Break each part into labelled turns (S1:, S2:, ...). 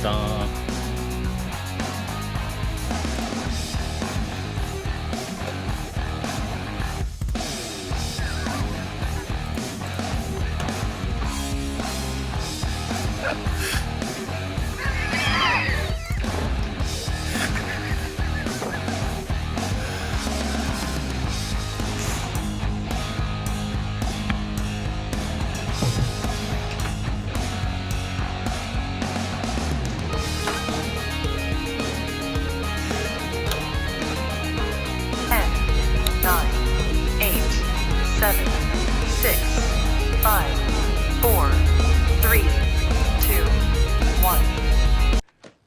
S1: dun.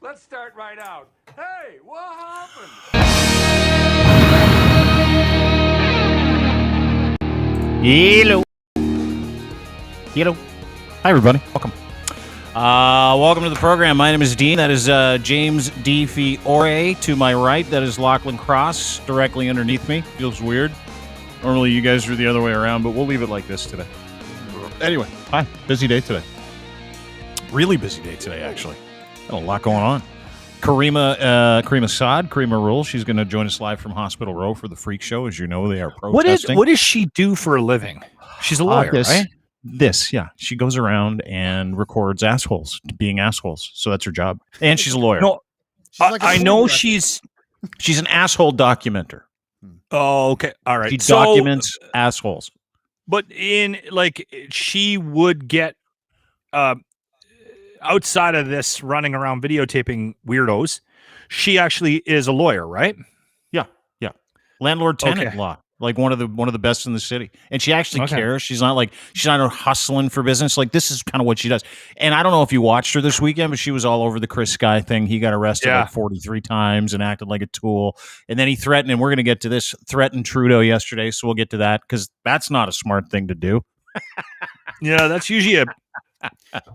S2: Let's start right out. Hey, what happened?
S1: Hello. Hello. Hi, everybody. Welcome. Welcome to the program. My name is Dean. That is James D. Fiore. To my right, that is Lachlan Cross. Directly underneath me. Feels weird. Normally, you guys are the other way around, but we'll leave it like this today. Anyway, hi. Busy day today. Really busy day today, actually. Got a lot going on. Caryma Saad, Caryma rules. She's going to join us live from Hospital Row for the Freak Show. As you know, they are protesting.
S3: What does she do for a living? She's a lawyer, right?
S1: Yeah. She goes around and records assholes being assholes. So that's her job. And she's a lawyer.
S3: No, I know she's
S1: an asshole documenter.
S3: Oh, okay. All right.
S1: She documents assholes.
S3: But she would get outside of this running around videotaping weirdos, she actually is a lawyer, right?
S1: Yeah. Landlord-tenant law, like one of the best in the city. And she actually cares. She's not hustling for business. Like, this is kind of what she does. And I don't know if you watched her this weekend, but she was all over the Chris Sky thing. He got arrested like 43 times and acted like a tool. And then he threatened, and we're going to get to this, threatened Trudeau yesterday, so we'll get to that, because that's not a smart thing to do.
S3: Yeah, that's usually a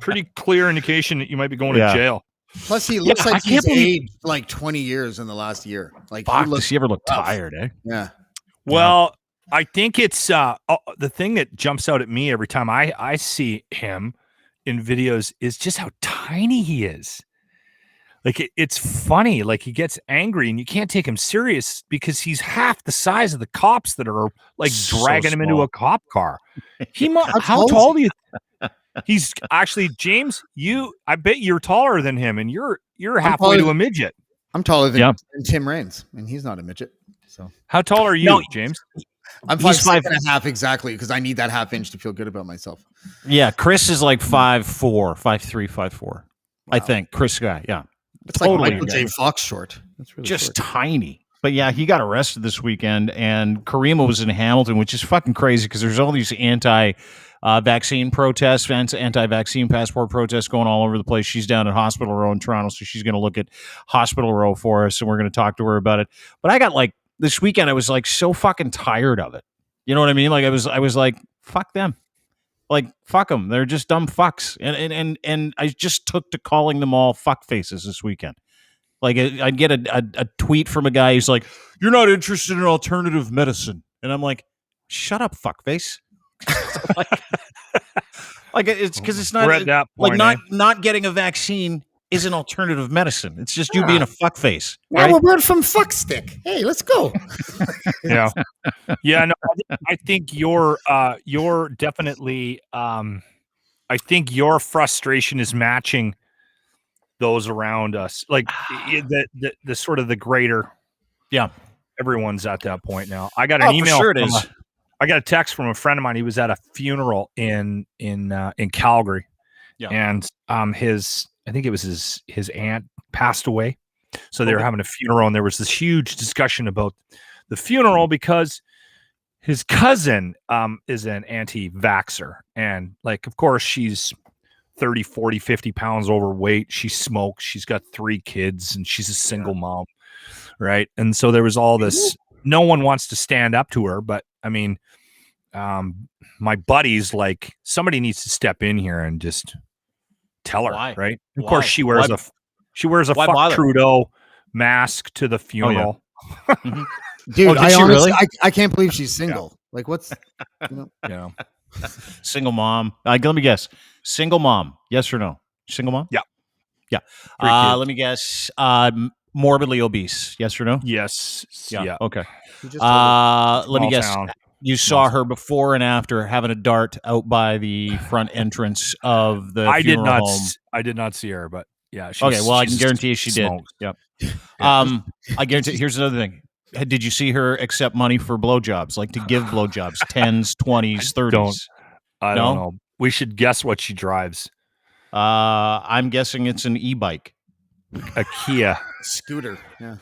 S3: pretty clear indication that you might be going to jail.
S4: Plus, he looks like he's aged like 20 years in the last year. Like,
S1: does he ever look tired, eh?
S4: Yeah.
S3: Well, I think it's the thing that jumps out at me every time I see him in videos is just how tiny he is. Like, it's funny. Like, he gets angry and you can't take him serious because he's half the size of the cops that are like dragging him into a cop car. How tall do you? He's actually, James, I bet you're taller than him, and you're halfway to a midget.
S4: I'm taller than Tim Raines, and he's not a midget. So
S3: how tall are you, James?
S4: I'm 5'6.5" exactly, because I need that half inch to feel good about myself.
S1: Yeah, Chris is like 5'4", 5'3", 5'4". Wow. I think Chris guy. Yeah,
S4: it's totally like Michael J. Fox short. That's really
S1: just short. Tiny. But yeah, he got arrested this weekend, and Caryma was in Hamilton, which is fucking crazy because there's all these anti-vaccine protests, anti-vaccine passport protests going all over the place. She's down at Hospital Row in Toronto, so she's going to look at Hospital Row for us, and we're going to talk to her about it. But I got this weekend, I was like so fucking tired of it. You know what I mean? Like I was like, fuck them. Like, fuck them. They're just dumb fucks. And I just took to calling them all fuck faces this weekend. Like, I'd get a tweet from a guy who's like, "You're not interested in alternative medicine," and I'm like, "Shut up, fuckface." like it's because it's not not getting a vaccine is an alternative medicine. It's just you being a fuckface.
S4: Right? Well, we're from fuckstick. Hey, let's go.
S3: Yeah. No, I think you're definitely. I think your frustration is matching those around us, like the sort of the greater.
S1: Yeah,
S3: everyone's at that point now. I got an email.
S1: For sure it is.
S3: I got a text from a friend of mine. He was at a funeral in Calgary, and I think it was his aunt passed away, so they were having a funeral, and there was this huge discussion about the funeral because his cousin is an anti-vaxxer, and like, of course, she's 30, 40, 50 pounds overweight. She smokes. She's got 3 kids, and she's a single mom, right? And so there was all this. No one wants to stand up to her, but I mean, my buddy's like, somebody needs to step in here and just tell her, right? Of course, she wears a fuck Trudeau mask to the funeral.
S4: Oh, yeah. Dude, I can't believe she's single. Yeah. Like, what's
S1: single mom? Let me guess. Single mom? Yes or no? Single mom?
S3: Yeah.
S1: Yeah.
S3: 3 kids.
S1: Let me guess. Morbidly obese. Yes or no?
S3: Yes. Yeah.
S1: Okay.
S4: You just told
S1: Let me
S3: Small
S1: guess.
S3: town.
S1: You saw her before and after having a dart out by the front entrance of the funeral home.
S3: I did not see her, but yeah.
S1: Okay. Well, I can guarantee you she did.
S3: smoked.
S1: Yep.
S3: Yeah.
S1: I guarantee. Here's another thing. Did you see her accept money for blowjobs? Like to give blowjobs, 10s, 20s, 30s?
S3: I don't know. We should guess what she drives.
S1: I'm guessing it's an e-bike.
S3: A Kia.
S4: scooter. Yeah.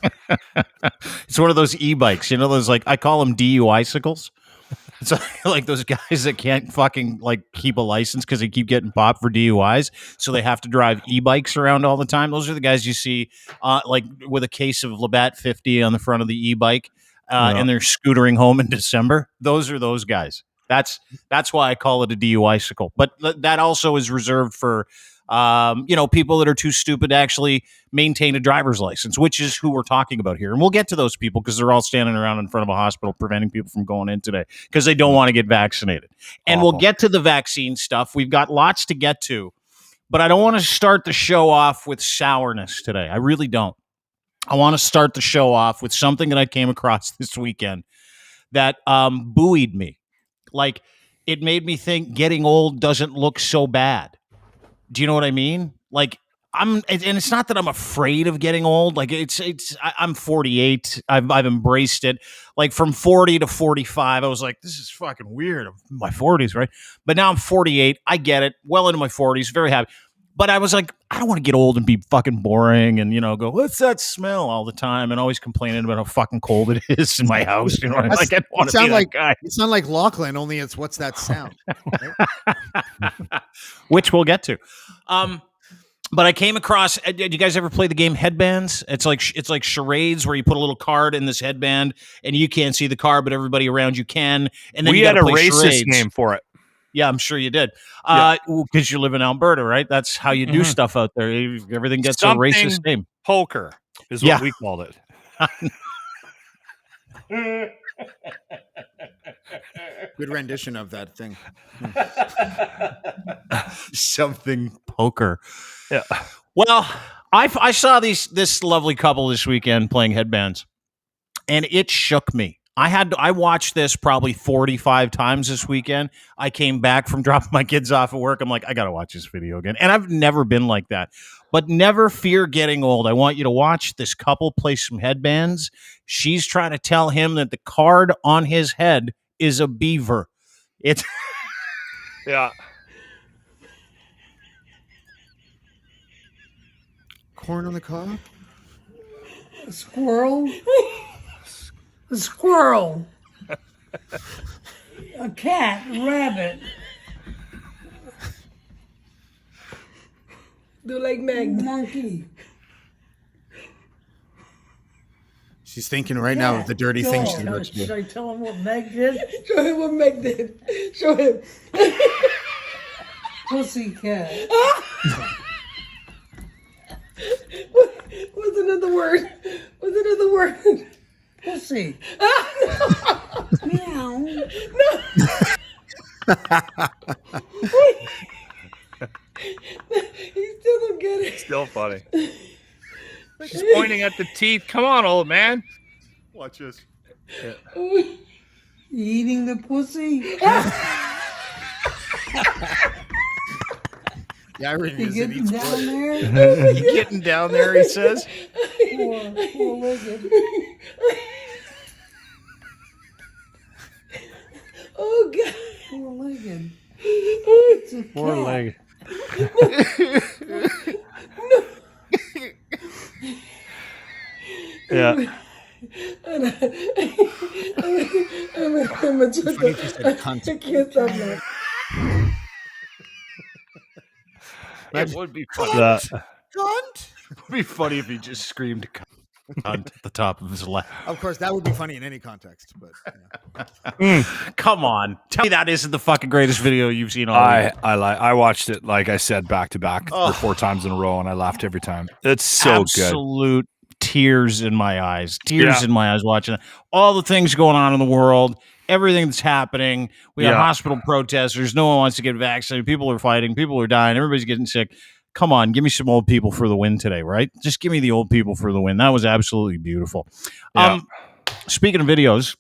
S1: It's one of those e-bikes. You know those, like, I call them DUI-cycles. It's like those guys that can't fucking like keep a license because they keep getting popped for DUIs, so they have to drive e-bikes around all the time. Those are the guys you see, like with a case of Labatt 50 on the front of the e-bike, and they're scootering home in December. Those are those guys. That's why I call it a DUI-cycle. But that also is reserved for people that are too stupid to actually maintain a driver's license, which is who we're talking about here. And we'll get to those people because they're all standing around in front of a hospital preventing people from going in today because they don't want to get vaccinated. And we'll get to the vaccine stuff. We've got lots to get to, but I don't want to start the show off with sourness today. I really don't. I want to start the show off with something that I came across this weekend that buoyed me. Like, it made me think getting old doesn't look so bad. Do you know what I mean? Like, and it's not that I'm afraid of getting old. Like, I'm 48. I've embraced it. Like, from 40 to 45, I was like, this is fucking weird. I'm in my 40s, right? But now I'm 48. I get it. Well into my 40s. Very happy. But I was like, I don't want to get old and be fucking boring and, go, what's that smell all the time? And always complaining about how fucking cold it is in my house. You know, like, I don't want to be that guy.
S4: You sound like Lachlan, only it's what's that sound?
S1: Which we'll get to. But I came across, did you guys ever play the game Headbands? It's like charades where you put a little card in this headband and you can't see the card, but everybody around you can. And then
S3: we had a racist name for it.
S1: Yeah, I'm sure you did. Because you live in Alberta, right? That's how you do stuff out there. Everything gets a racist name.
S3: Poker is what we called it.
S4: Good rendition of that thing.
S1: Something poker.
S3: Yeah.
S1: Well, I saw this lovely couple this weekend playing Headbands, and it shook me. I watched this probably 45 times this weekend. I came back from dropping my kids off at work. I'm like, I got to watch this video again. And I've never been like that. But never fear getting old. I want you to watch this couple play some Headbands. She's trying to tell him that the card on his head is a beaver. It's
S3: yeah.
S4: Corn on the cob?
S5: A squirrel? A squirrel. A cat, a rabbit. Do like Meg. Monkey.
S4: She's thinking right now of the dirty things she's about to do.
S5: Should I tell him what Meg did?
S6: Show him what Meg did. Show him.
S5: Pussycat.
S6: What's another word? What's another word?
S5: Pussy.
S6: Meow. No. He still don't get it.
S3: Still funny. She's pointing at the teeth. Come on, old man.
S1: watch this.
S5: You eating the pussy?
S4: Yeah, I read
S5: You
S4: it.
S5: getting down there?
S1: You getting down there, he says.
S5: Four-legged.
S6: Oh, God.
S5: Four-legged. It's a cat.
S3: Four-legged. Yeah.
S6: I'm a
S4: Funny if you said cunt.
S6: I can't stop laughing.
S1: It would be funny.
S4: Cunt.
S1: It would be funny if he just screamed cunt at the top of his laugh.
S4: Of course, that would be funny in any context, but yeah.
S1: Come on. Tell me that isn't the fucking greatest video you've seen all week.
S3: I watched it, like I said, back to back 4 times in a row, and I laughed every time. It's so good.
S1: Absolute tears in my eyes. Tears in my eyes watching it. All the things going on in the world, everything that's happening. We have hospital protesters. No one wants to get vaccinated. People are fighting. People are dying. Everybody's getting sick. come on, give me some old people for the win today, right? Just give me the old people for the win. That was absolutely beautiful.
S3: Yeah.
S1: Speaking of videos,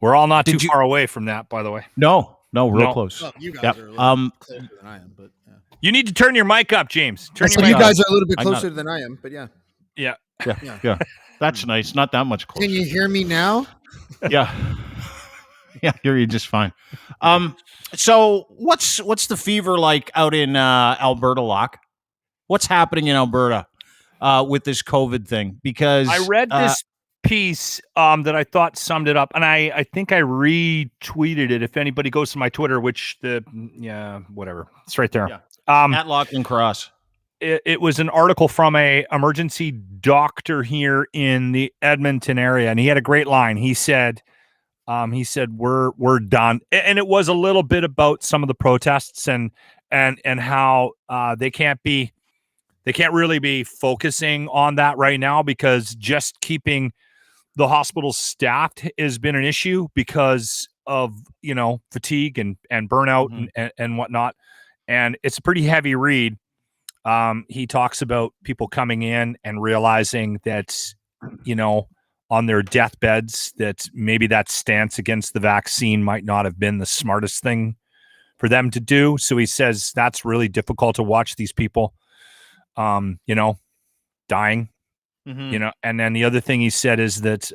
S3: we're all not too far away from that, by the way.
S1: No, real close.
S4: Well, you guys are a little closer than I am, but
S3: you need to turn your mic up, James.
S4: You guys are a little bit closer than I am, but yeah.
S1: That's nice. Not that much closer.
S4: Can you hear me now?
S1: Yeah. Yeah, hear you just fine. So what's the fever like out in Alberta, Locke? What's happening in Alberta with this COVID thing? Because
S3: I read this piece that I thought summed it up, and I think I retweeted it. If anybody goes to my Twitter, which whatever, it's right there.
S1: Yeah. At Lachlan Cross.
S3: It was an article from a emergency doctor here in the Edmonton area, and he had a great line. He said, we're done. And it was a little bit about some of the protests and how they can't really be focusing on that right now, because just keeping the hospitals staffed has been an issue because of, fatigue and burnout and whatnot. And it's a pretty heavy read. He talks about people coming in and realizing that, on their deathbeds, that maybe that stance against the vaccine might not have been the smartest thing for them to do. So he says that's really difficult to watch these people, dying, and then the other thing he said is that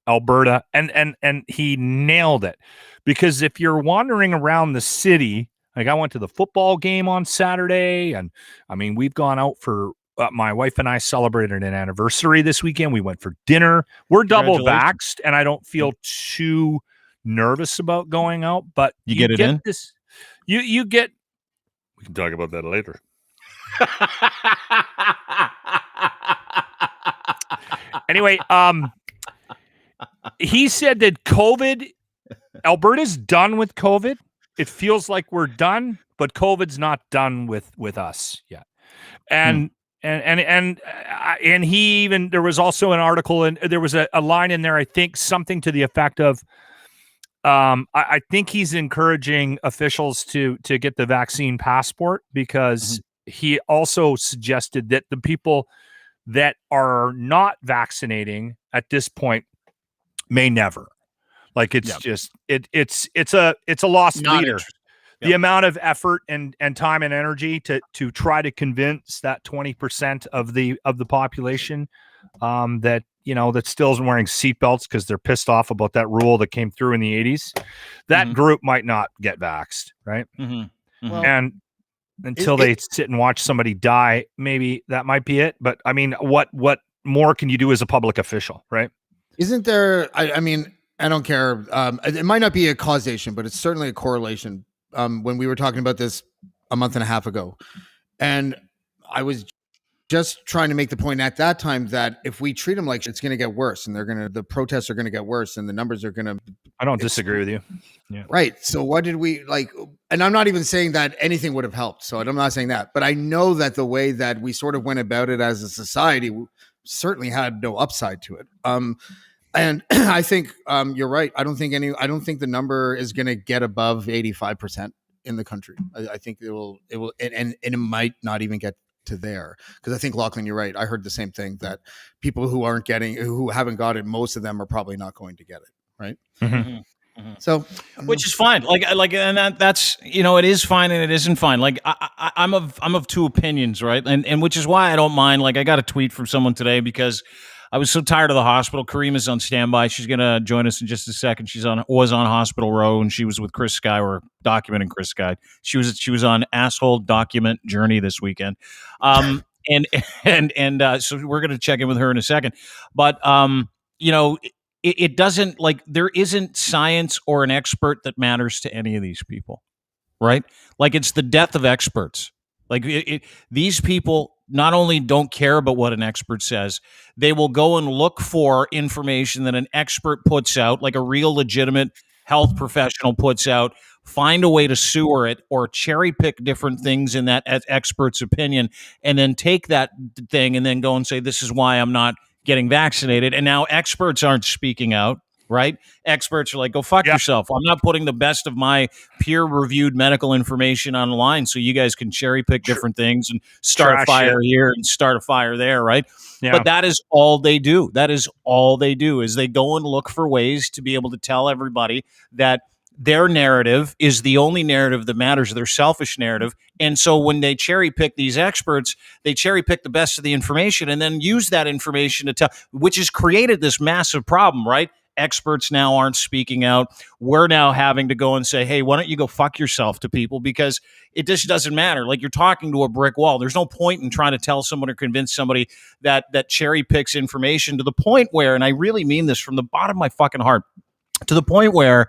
S3: Alberta, and he nailed it, because if you're wandering around the city, like I went to the football game on Saturday, and I mean, we've gone out for my wife and I celebrated an anniversary this weekend. We went for dinner. We're double vaxxed, and I don't feel too nervous about going out. But
S1: you get it in.
S3: You get. We can talk about that later. Anyway, he said that Alberta's done with COVID. It feels like we're done, but COVID's not done with us yet. And he even, there was also an article, and there was a line in there, I think something to the effect of, I think he's encouraging officials to get the vaccine passport, because he also suggested that the people that are not vaccinating at this point may never. Like it's just it's a lost leader. The amount of effort and time and energy to try to convince that 20% of the population that that still isn't wearing seatbelts because they're pissed off about that rule that came through in the 80s, that group might not get vaxxed, right?
S4: Well,
S3: and until they sit and watch somebody die, maybe that might be it. But I mean, what more can you do as a public official, right?
S4: Isn't there? I mean, I don't care. It might not be a causation, but it's certainly a correlation. When we were talking about this a month and a half ago, and I was just trying to make the point at that time that if we treat them like it's going to get worse, and the protests are going to get worse, and the numbers are going to.
S3: I don't disagree with you. Yeah.
S4: Right. So what did we like? And I'm not even saying that anything would have helped. So I'm not saying that, but I know that the way that we sort of went about it as a society certainly had no upside to it. And I think you're right. I don't think the number is going to get above 85% in the country. I think it will, and it might not even get to there, because I think, Lachlan, you're right. I heard the same thing, that people who haven't got it, most of them are probably not going to get it. Right. So,
S1: which is fine. And that's, it is fine and it isn't fine. Like I'm of two opinions, right? And which is why I don't mind. Like I got a tweet from someone today because I was so tired of the hospital. Caryma's on standby. She's going to join us in just a second. Was on Hospital Row, and she was with Chris Sky. We're documenting Chris Sky. She was on Asshole Document Journey this weekend. So we're going to check in with her in a second. But, it doesn't, like, there isn't science or an expert that matters to any of these people, right? Like, it's the death of experts. Like these people not only don't care about what an expert says, they will go and look for information that an expert puts out, like a real legitimate health professional puts out, find a way to sewer it or cherry pick different things in that expert's opinion, and then take that thing and then go and say, this is why I'm not getting vaccinated. And now experts aren't speaking out. right? Experts are like, go fuck yourself. I'm not putting the best of my peer-reviewed medical information online so you guys can cherry pick different things and start a fire here and start a fire there, right? Yeah. But that is all they do. That is all they do is they go and look for ways to be able to tell everybody that their narrative is the only narrative that matters, their selfish narrative. And so when they cherry pick these experts, they cherry pick the best of the information and then use that information to tell, which has created this massive problem, right? Experts now aren't speaking out. We're now having to go and say, hey, why don't you go fuck yourself to people? Because it just doesn't matter. Like you're talking to a brick wall. There's no point in trying to tell someone or convince somebody that cherry picks information to the point where, and I really mean this from the bottom of my fucking heart, to the point where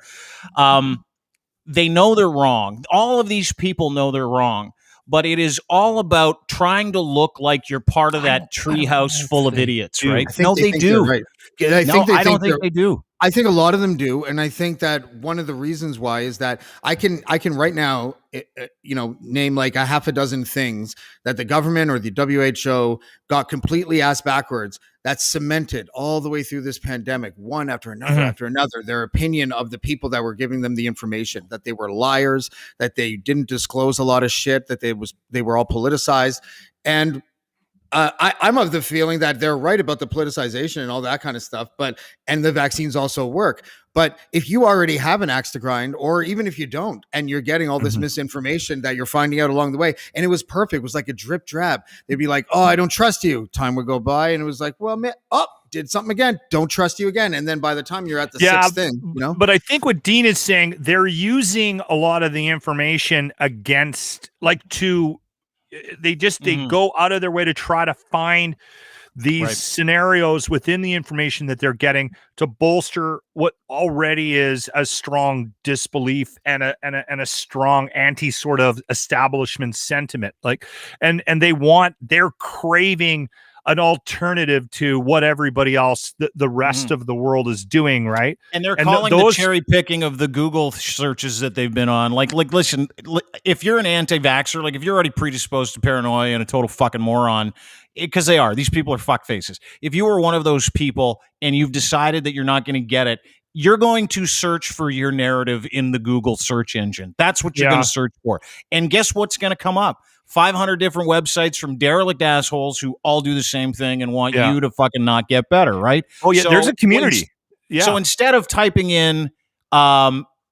S1: they know they're wrong. All of these people know they're wrong, but it is all about trying to look like you're part of that treehouse full of idiots, right? No, they do.
S4: Right.
S1: I don't think they do.
S4: I think a lot of them do, and I think that one of the reasons why is that I can right now, name like a half a dozen things that the government or the WHO got completely ass backwards. That's cemented all the way through this pandemic, one after another after another. Their opinion of the people that were giving them the information, that they were liars, that they didn't disclose a lot of shit, that they were all politicized, and. I'm of the feeling that they're right about the politicization and all that kind of stuff, and the vaccines also work. But if you already have an axe to grind, or even if you don't, and you're getting all this misinformation that you're finding out along the way, and it was perfect, it was like a drip drab. They'd be like, "Oh, I don't trust you." Time would go by, and it was like, "Well, man, did something again. Don't trust you again." And then by the time you're at the sixth thing,
S3: But I think what Dean is saying, they're using a lot of the information against, they go out of their way to try to find these scenarios within the information that they're getting to bolster what already is a strong disbelief and a strong anti sort of establishment sentiment. They're craving an alternative to what everybody else, the rest of the world is doing, right?
S1: And they're calling the cherry picking of the Google searches that they've been on. Like, listen, if you're an anti-vaxxer, like if you're already predisposed to paranoia and a total fucking moron, because they are, these people are fuck faces. If you were one of those people and you've decided that you're not going to get it, you're going to search for your narrative in the Google search engine. That's what you're going to search for. And guess what's going to come up? 500 different websites from derelict assholes who all do the same thing and want you to fucking not get better, right?
S3: Oh, yeah, so there's a community.
S1: So instead of typing in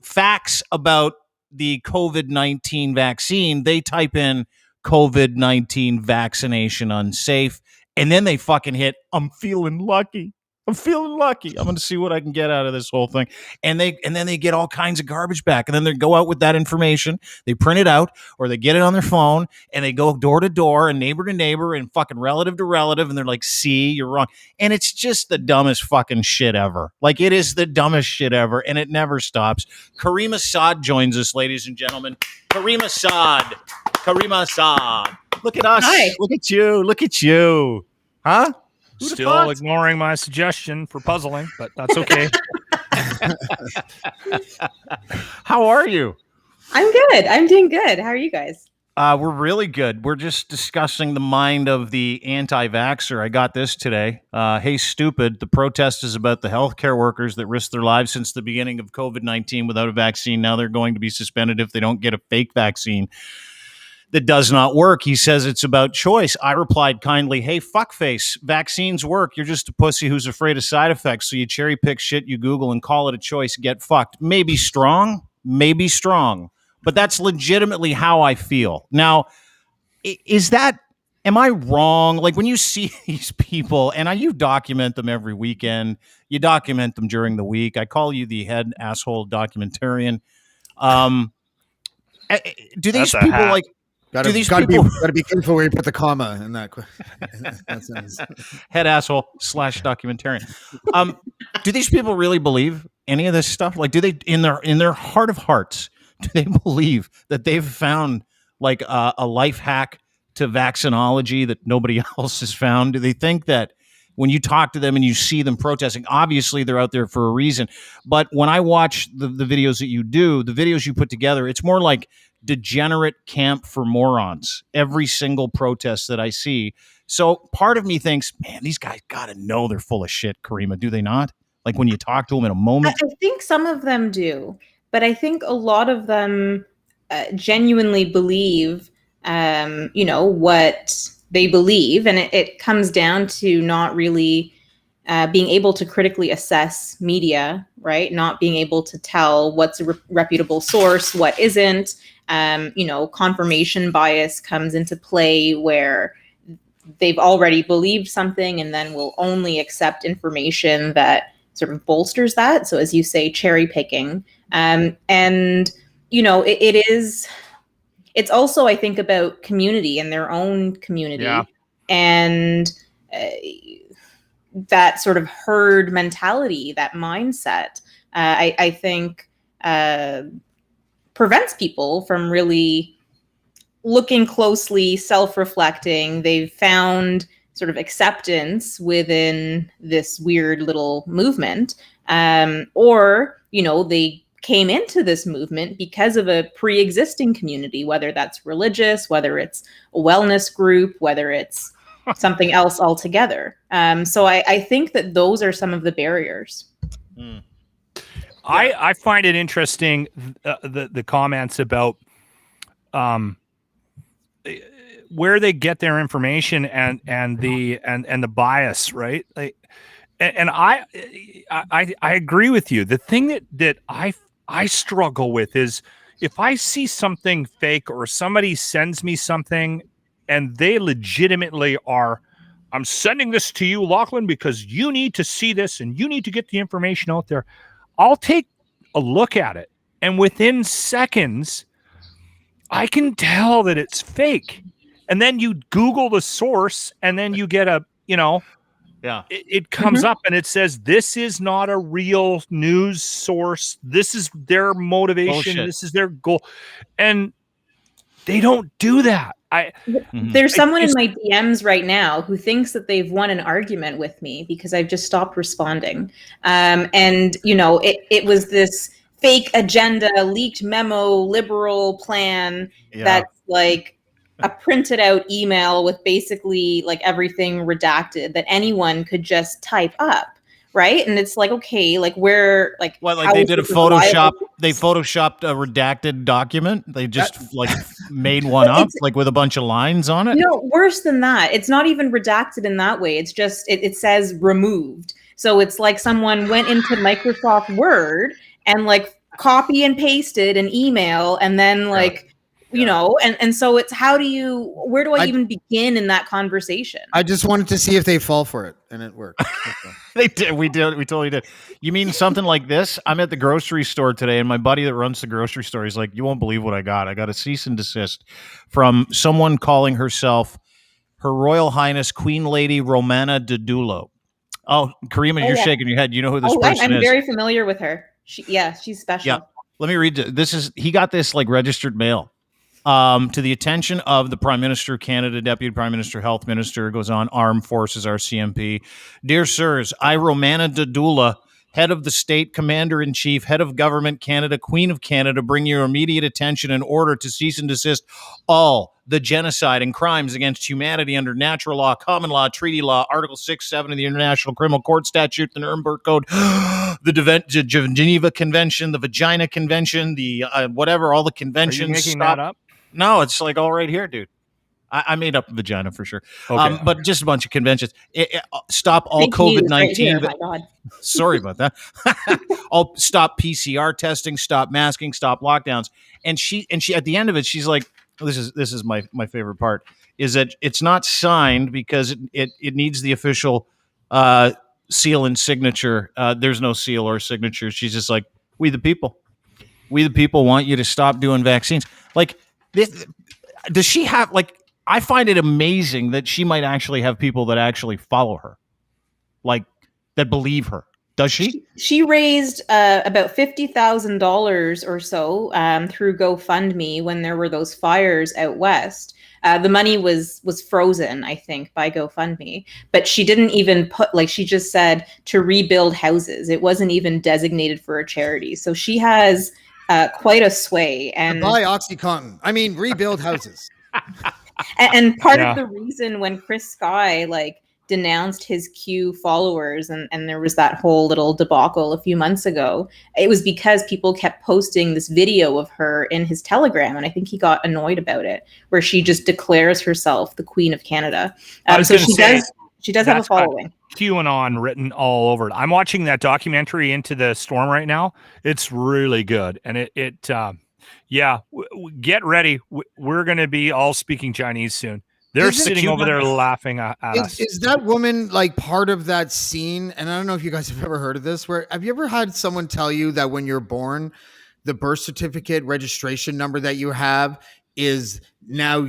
S1: facts about the COVID-19 vaccine, they type in COVID-19 vaccination unsafe, and then they fucking hit, I'm feeling lucky. I'm feeling lucky. I'm going to see what I can get out of this whole thing. And then they get all kinds of garbage back. And then they go out with that information. They print it out or they get it on their phone and they go door to door and neighbor to neighbor and fucking relative to relative. And they're like, see, you're wrong. And it's just the dumbest fucking shit ever. Like it is the dumbest shit ever. And it never stops. Caryma Saad joins us, ladies and gentlemen. Caryma Saad. Caryma Saad. Look at us.
S7: Hi.
S1: Look at you. Look at you. Huh?
S3: Still ignoring my suggestion for puzzling, but that's okay.
S1: How are you?
S7: I'm good. I'm doing good. How are you guys?
S1: We're really good. We're just discussing the mind of the anti-vaxxer. I got this today. Hey, stupid. The protest is about the healthcare workers that risked their lives since the beginning of COVID-19 without a vaccine. Now they're going to be suspended if they don't get a fake vaccine that does not work. He says it's about choice. I replied kindly, hey, fuckface, vaccines work. You're just a pussy who's afraid of side effects. So you cherry pick shit, you Google and call it a choice. Get fucked. Maybe strong, but that's legitimately how I feel. Now, am I wrong? Like when you see these people and you document them every weekend, you document them during the week. I call you the head asshole documentarian. Do these people like,
S4: Gotta be careful where you put the comma in that sentence.
S1: Head asshole / documentarian. Do these people really believe any of this stuff? Like, do they, in their heart of hearts, do they believe that they've found like a life hack to vaccinology that nobody else has found? Do they think that when you talk to them and you see them protesting, obviously they're out there for a reason? But when I watch the videos that you do, the videos you put together, it's more like degenerate camp for morons, every single protest that I see. So part of me thinks, man, these guys got to know they're full of shit, Caryma, do they not? Like when you talk to them in a moment?
S7: I think some of them do, but I think a lot of them genuinely believe, what they believe, and it comes down to not really being able to critically assess media, right? Not being able to tell what's a reputable source, what isn't. Confirmation bias comes into play where they've already believed something and then will only accept information that sort of bolsters that. So as you say, cherry picking. It's also, I think, about community and their own community.
S3: Yeah.
S7: And that sort of herd mentality, that mindset, I think prevents people from really looking closely, self-reflecting. They've found sort of acceptance within this weird little movement, or they came into this movement because of a pre-existing community, whether that's religious, whether it's a wellness group, whether it's something else altogether. So I think that those are some of the barriers.
S3: I find it interesting, the comments about where they get their information and the bias, right? Like, and I agree with you. The thing that I struggle with is if I see something fake or somebody sends me something and they legitimately are, I'm sending this to you, Lachlan, because you need to see this and you need to get the information out there. I'll take a look at it, and within seconds, I can tell that it's fake. And then you Google the source, and then you get it comes up and it says, this is not a real news source. This is their motivation.
S1: Bullshit.
S3: This is their goal. And they don't do that.
S7: There's someone in my DMs right now who thinks that they've won an argument with me because I've just stopped responding. It was this fake agenda, leaked memo, liberal plan that's like a printed out email with basically like everything redacted that anyone could just type up. Right. And it's like, okay, like where, like,
S1: they did a Photoshop. They photoshopped a redacted document. They just made one up, like with a bunch of lines on it.
S7: No, worse than that. It's not even redacted in that way. It's just, it says removed. So it's like someone went into Microsoft Word and like copy and pasted an email and then like, and so it's where do I even begin in that conversation?
S4: I just wanted to see if they fall for it, and it worked.
S1: They did. We totally did. You mean something like this? I'm at the grocery store today, and my buddy that runs the grocery store, he's like, you won't believe what I got. I got a cease and desist from someone calling herself Her Royal Highness Queen Lady Romana Didulo. Oh, Caryma, you're shaking your head. You know who this person is.
S7: I'm very familiar with her. She's special.
S1: Yeah. Let me read this. He got this like registered mail. To the attention of the Prime Minister of Canada, Deputy Prime Minister, Health Minister, goes on, Armed Forces, RCMP. Dear sirs, I, Romana Didulo, head of the state, commander-in-chief, head of government Canada, Queen of Canada, bring your immediate attention in order to cease and desist all the genocide and crimes against humanity under natural law, common law, treaty law, Article 6, 7 of the International Criminal Court Statute, the Nuremberg Code, the Geneva Convention, the Vagina Convention, the whatever, all the conventions.
S3: Are you making that up?
S1: No, it's like all right here, dude. I made up vagina for sure. Okay. But just a bunch of conventions. Stop all COVID-19.
S7: Right, my God.
S1: Sorry about that. I'll stop PCR testing, stop masking, stop lockdowns. And she at the end of it, she's like, this is my favorite part, is that it's not signed because it needs the official seal and signature. There's no seal or signature. She's just like, we the people want you to stop doing vaccines. Like, does she have, like, I find it amazing that she might actually have people that actually follow her, like, that believe her. Does she? She
S7: raised about $50,000 or so through GoFundMe when there were those fires out west. The money was frozen, I think, by GoFundMe, but she didn't even put, like, she just said to rebuild houses. It wasn't even designated for a charity. So she has quite a sway. And
S4: buy OxyContin. I mean, rebuild houses.
S7: And part of the reason when Chris Sky, like, denounced his Q followers, and there was that whole little debacle a few months ago. It was because people kept posting this video of her in his Telegram, and I think he got annoyed about it, where she just declares herself the Queen of Canada. So she does have a following.
S3: QAnon written all over it. I'm watching that documentary Into the Storm right now. It's really good, and get ready. We're going to be all speaking Chinese soon. They're sitting over there laughing at us.
S4: Is that woman like part of that scene? And I don't know if you guys have ever heard of this. Have you ever had someone tell you that when you're born, the birth certificate registration number that you have is now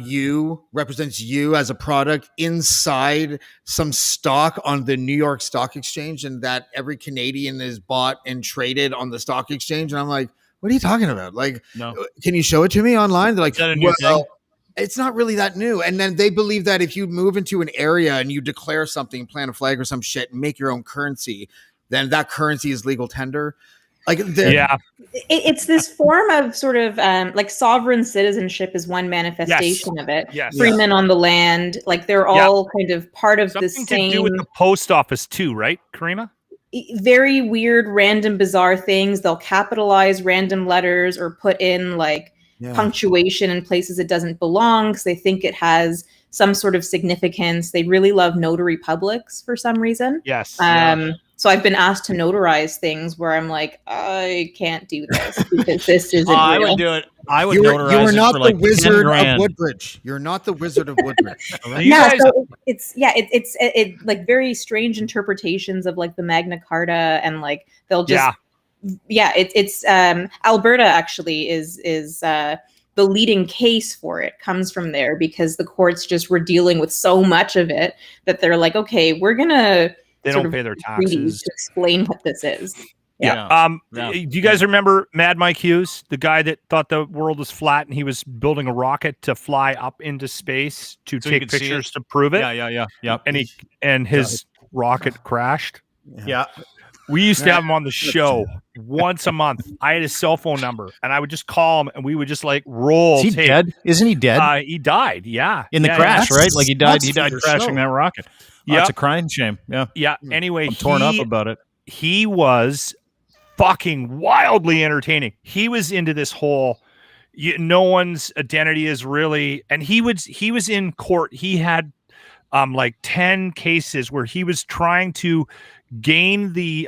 S4: represents you as a product inside some stock on the New York Stock Exchange, and that every Canadian is bought and traded on the stock exchange? And I'm like, what are you talking about? Like, no. Can you show it to me online? They're like, is that a new thing? It's not really that new. And then they believe that if you move into an area and you declare something, plant a flag or some shit, and make your own currency, then that currency is legal tender. Like,
S7: it's this form of sort of like sovereign citizenship is one manifestation of it.
S3: Yes.
S7: Freemen on the land, like they're all kind of part of the same.
S3: Something to do with the post office too, right, Caryma?
S7: Very weird, random, bizarre things. They'll capitalize random letters or put in like punctuation in places it doesn't belong because they think it has some sort of significance. They really love notary publics for some reason.
S3: Yes.
S7: So I've been asked to notarize things where I'm like, I can't do this because this isn't real.
S1: I would do it. I would notarize
S4: You are not
S1: it for like
S4: the Wizard
S1: $10,000.
S4: of Woodbridge. You're not the Wizard of Woodbridge.
S7: So it's like very strange interpretations of like the Magna Carta, and like they'll just it's Alberta actually is the leading case for it comes from there, because the courts just were dealing with so much of it that they're like, okay, we're gonna
S3: they don't pay their taxes
S7: to explain what this is.
S3: Do you guys remember Mad Mike Hughes, the guy that thought the world was flat and he was building a rocket to fly up into space to take pictures to prove it?
S1: Yeah.
S3: And his rocket crashed.
S1: Yeah.
S3: We used to have him on the show once a month. I had his cell phone number, and I would just call him, and we would just like roll.
S1: Is he dead? Isn't he dead?
S3: He died. Yeah,
S1: in the crash, right? Like he died. He died crashing that rocket.
S3: Yeah,
S1: it's a crying shame. Yeah.
S3: Yeah. Anyway,
S1: I'm torn up about it.
S3: He was fucking wildly entertaining. He was into this whole. No one's identity is really, and he was in court. He had like 10 cases where he was trying to gain the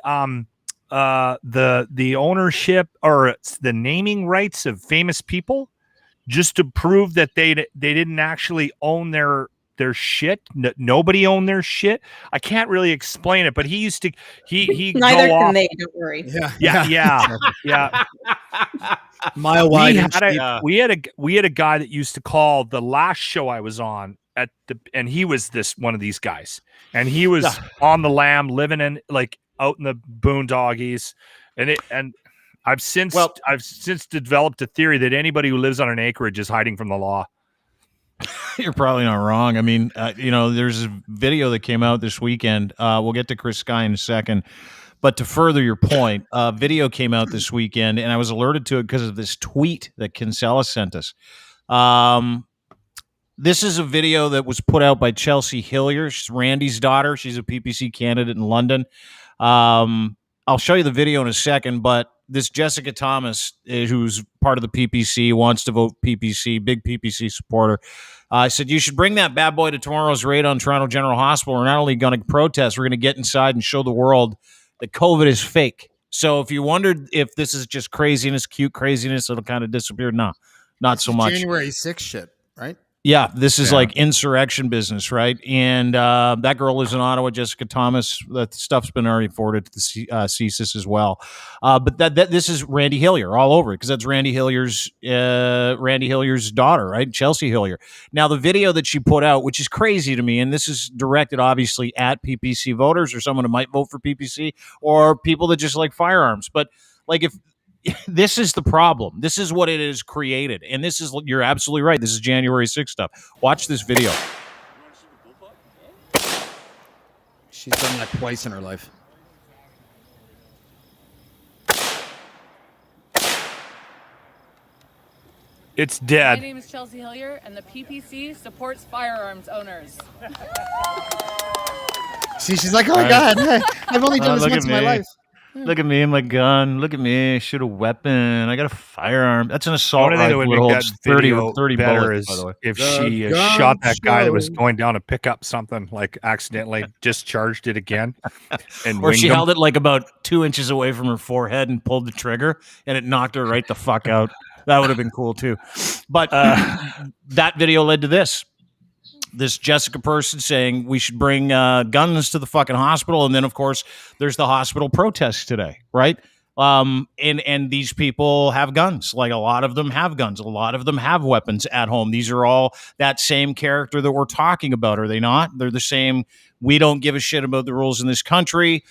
S3: ownership or the naming rights of famous people, just to prove that they didn't actually own their shit. Nobody owned their shit. I can't really explain it, but he used to he
S7: neither can they, don't worry.
S3: Yeah.
S4: Mile wide.
S3: We had a guy that used to call the last show I was on and he was one of these guys, and he was on the lam, living in like out in the boondoggies, and I've since developed a theory that anybody who lives on an acreage is hiding from the law.
S1: You're probably not wrong. I mean, there's a video that came out this weekend. We'll get to Chris Sky in a second. But to further your point, video came out this weekend, and I was alerted to it because of this tweet that Kinsella sent us. This is a video that was put out by Chelsea Hillier. She's Randy's daughter. She's a PPC candidate in London. I'll show you the video in a second, but this Jessica Thomas, who's part of the PPC, wants to vote PPC, big PPC supporter, said, you should bring that bad boy to tomorrow's raid on Toronto General Hospital. We're not only going to protest, we're going to get inside and show the world that COVID is fake. So if you wondered if this is just craziness, cute craziness, it'll kind of disappear. No, not so much.
S4: January 6th shit, right?
S1: Yeah, this is like insurrection business, right? And that girl lives in Ottawa, Jessica Thomas. That stuff's been already forwarded to the CSIS as well. But this is Randy Hillier all over it, because that's Randy Hillier's daughter, right? Chelsea Hillier. Now, the video that she put out, which is crazy to me, and this is directed obviously at PPC voters or someone who might vote for PPC or people that just like firearms. But like if this is the problem. This is what it has created. And this is, you're absolutely right. This is January 6th stuff. Watch this video.
S4: She's done that twice in her life.
S3: It's dead.
S8: My name is Chelsea Hillier, and the PPC supports firearms owners.
S4: See, she's like, oh my God, I've only done this
S1: look
S4: once
S1: at
S4: in my
S1: me.
S4: life.
S1: Look at me and my gun. Look at me. I shoot a weapon. I got a firearm. That's an
S3: The
S1: assault
S3: only thing that
S1: rifle
S3: would
S1: that
S3: make
S1: holds
S3: that
S1: 30
S3: video
S1: or 30
S3: better
S1: bullets, by
S3: is
S1: the way.
S3: if
S4: The
S3: she
S4: gun
S3: shot that guy that was
S4: show.
S3: going down to pick up something, like accidentally discharged it again, and
S1: Or she
S3: winged him.
S1: held it like about 2 inches away from her forehead and pulled the trigger, and it knocked her right the fuck out. That would have been cool too. But that video led to this. This Jessica person saying we should bring guns to the fucking hospital, and then of course there's the hospital protests today, right? And these people have guns. Like a lot of them have guns. A lot of them have weapons at home. These are all that same character that we're talking about, are they not? They're the same. We don't give a shit about the rules in this country.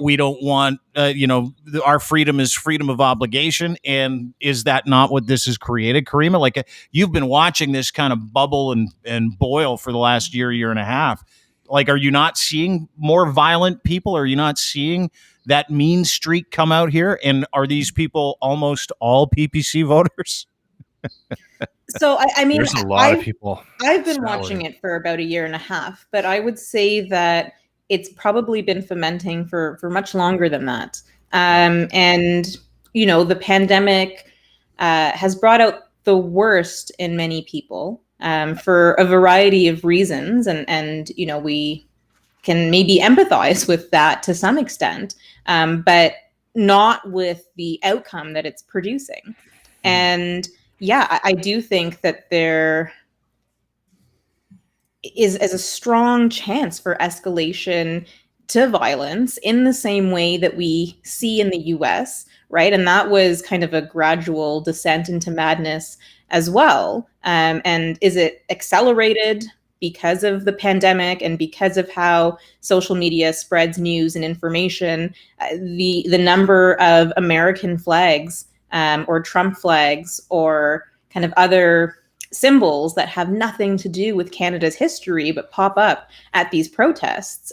S1: We don't want, our freedom is freedom of obligation. And is that not what this has created, Caryma? Like you've been watching this kind of bubble and boil for the last year and a half. Like, are you not seeing more violent people? Are you not seeing that mean streak come out here? And are these people almost all PPC voters?
S7: So I mean,
S3: There's a lot of people.
S7: I've been
S3: soured.
S7: watching it for about a year and a half, but I would say that it's probably been fermenting for much longer than that. And the pandemic has brought out the worst in many people for a variety of reasons, and we can maybe empathize with that to some extent, but not with the outcome that it's producing. And yeah, I do think that there is a strong chance for escalation to violence in the same way that we see in the US, right? And that was kind of a gradual descent into madness as well. And is it accelerated because of the pandemic and because of how social media spreads news and information? The number of American flags or Trump flags or kind of other symbols that have nothing to do with Canada's history but pop up at these protests.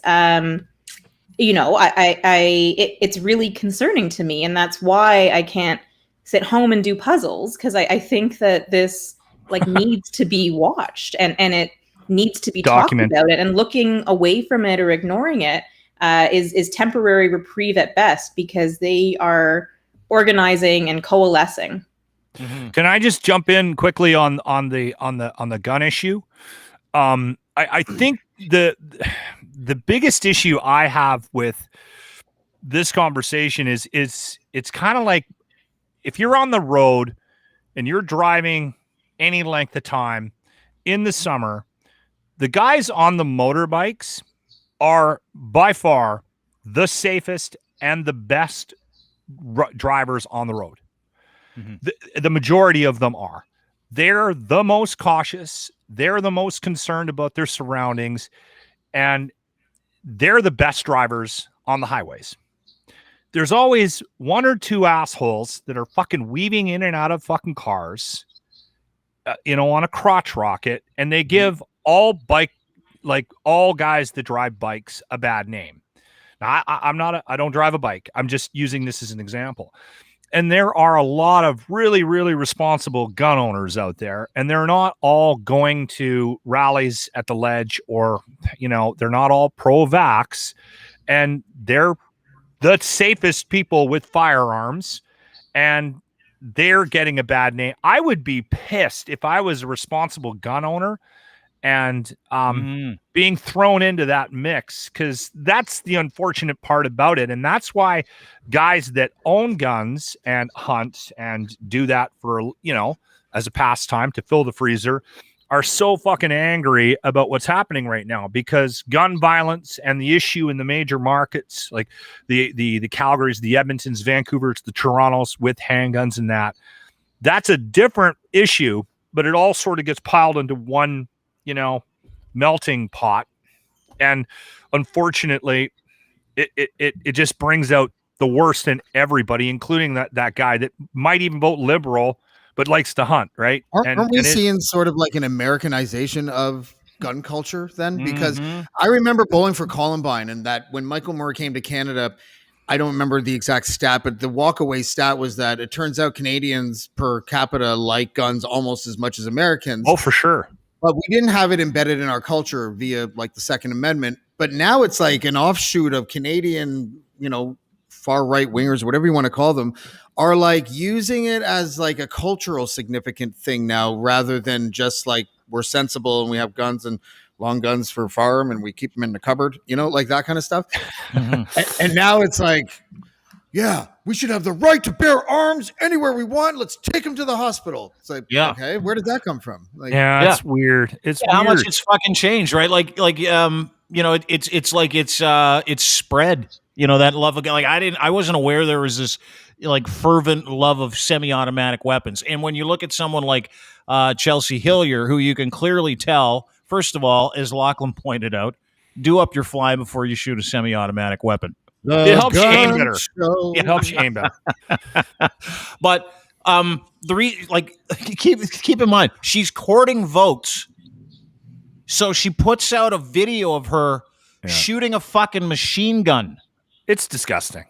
S7: It's really concerning to me, and that's why I can't sit home and do puzzles, because I think that this needs to be watched and it needs to be talked about it, and looking away from it or ignoring it is temporary reprieve at best, because they are organizing and coalescing.
S3: Mm-hmm. Can I just jump in quickly on the gun issue? I think the biggest issue I have with this conversation is it's kind of like if you're on the road and you're driving any length of time in the summer, the guys on the motorbikes are by far the safest and the best drivers on the road. Mm-hmm. The majority of them are. They're the most cautious. They're the most concerned about their surroundings, and they're the best drivers on the highways. There's always one or two assholes that are fucking weaving in and out of fucking cars, on a crotch rocket, and they give all guys that drive bikes a bad name. Now, I don't drive a bike. I'm just using this as an example. And there are a lot of really, really responsible gun owners out there, and they're not all going to rallies at the Ledge, or, they're not all pro-vax, and they're the safest people with firearms, and they're getting a bad name. I would be pissed if I was a responsible gun owner and being thrown into that mix, because that's the unfortunate part about it. And that's why guys that own guns and hunt and do that for, as a pastime to fill the freezer are so fucking angry about what's happening right now, because gun violence and the issue in the major markets, like the Calgarys, the Edmontons, Vancouvers, the Torontos with handguns and that's a different issue, but it all sort of gets piled into one, melting pot. And unfortunately, it just brings out the worst in everybody, including that guy that might even vote Liberal but likes to hunt, right?
S4: Aren't we seeing sort of like an Americanization of gun culture then? Because I remember bowling for Columbine, and that when Michael Moore came to Canada, I don't remember the exact stat, but the walkaway stat was that it turns out Canadians per capita like guns almost as much as Americans.
S3: Oh, for sure.
S4: But we didn't have it embedded in our culture via like the Second Amendment But now it's like an offshoot of Canadian, far right wingers, whatever you want to call them, are like using it as like a cultural significant thing now, rather than just like we're sensible and we have guns and long guns for farm and we keep them in the cupboard, like that kind of stuff. And now it's like, yeah, we should have the right to bear arms anywhere we want. Let's take them to the hospital. It's like, okay, where did that come from? Like,
S3: it's weird. It's weird.
S1: How much it's fucking changed, right? It's spread. That love of, like, I wasn't aware there was this like fervent love of semi-automatic weapons. And when you look at someone like Chelsea Hillier, who you can clearly tell, first of all, as Lachlan pointed out, do up your fly before you shoot a semi-automatic weapon.
S3: It helps you aim better. It helps you aim better.
S1: But keep in mind, she's courting votes, so she puts out a video of her shooting a fucking machine gun.
S3: It's disgusting.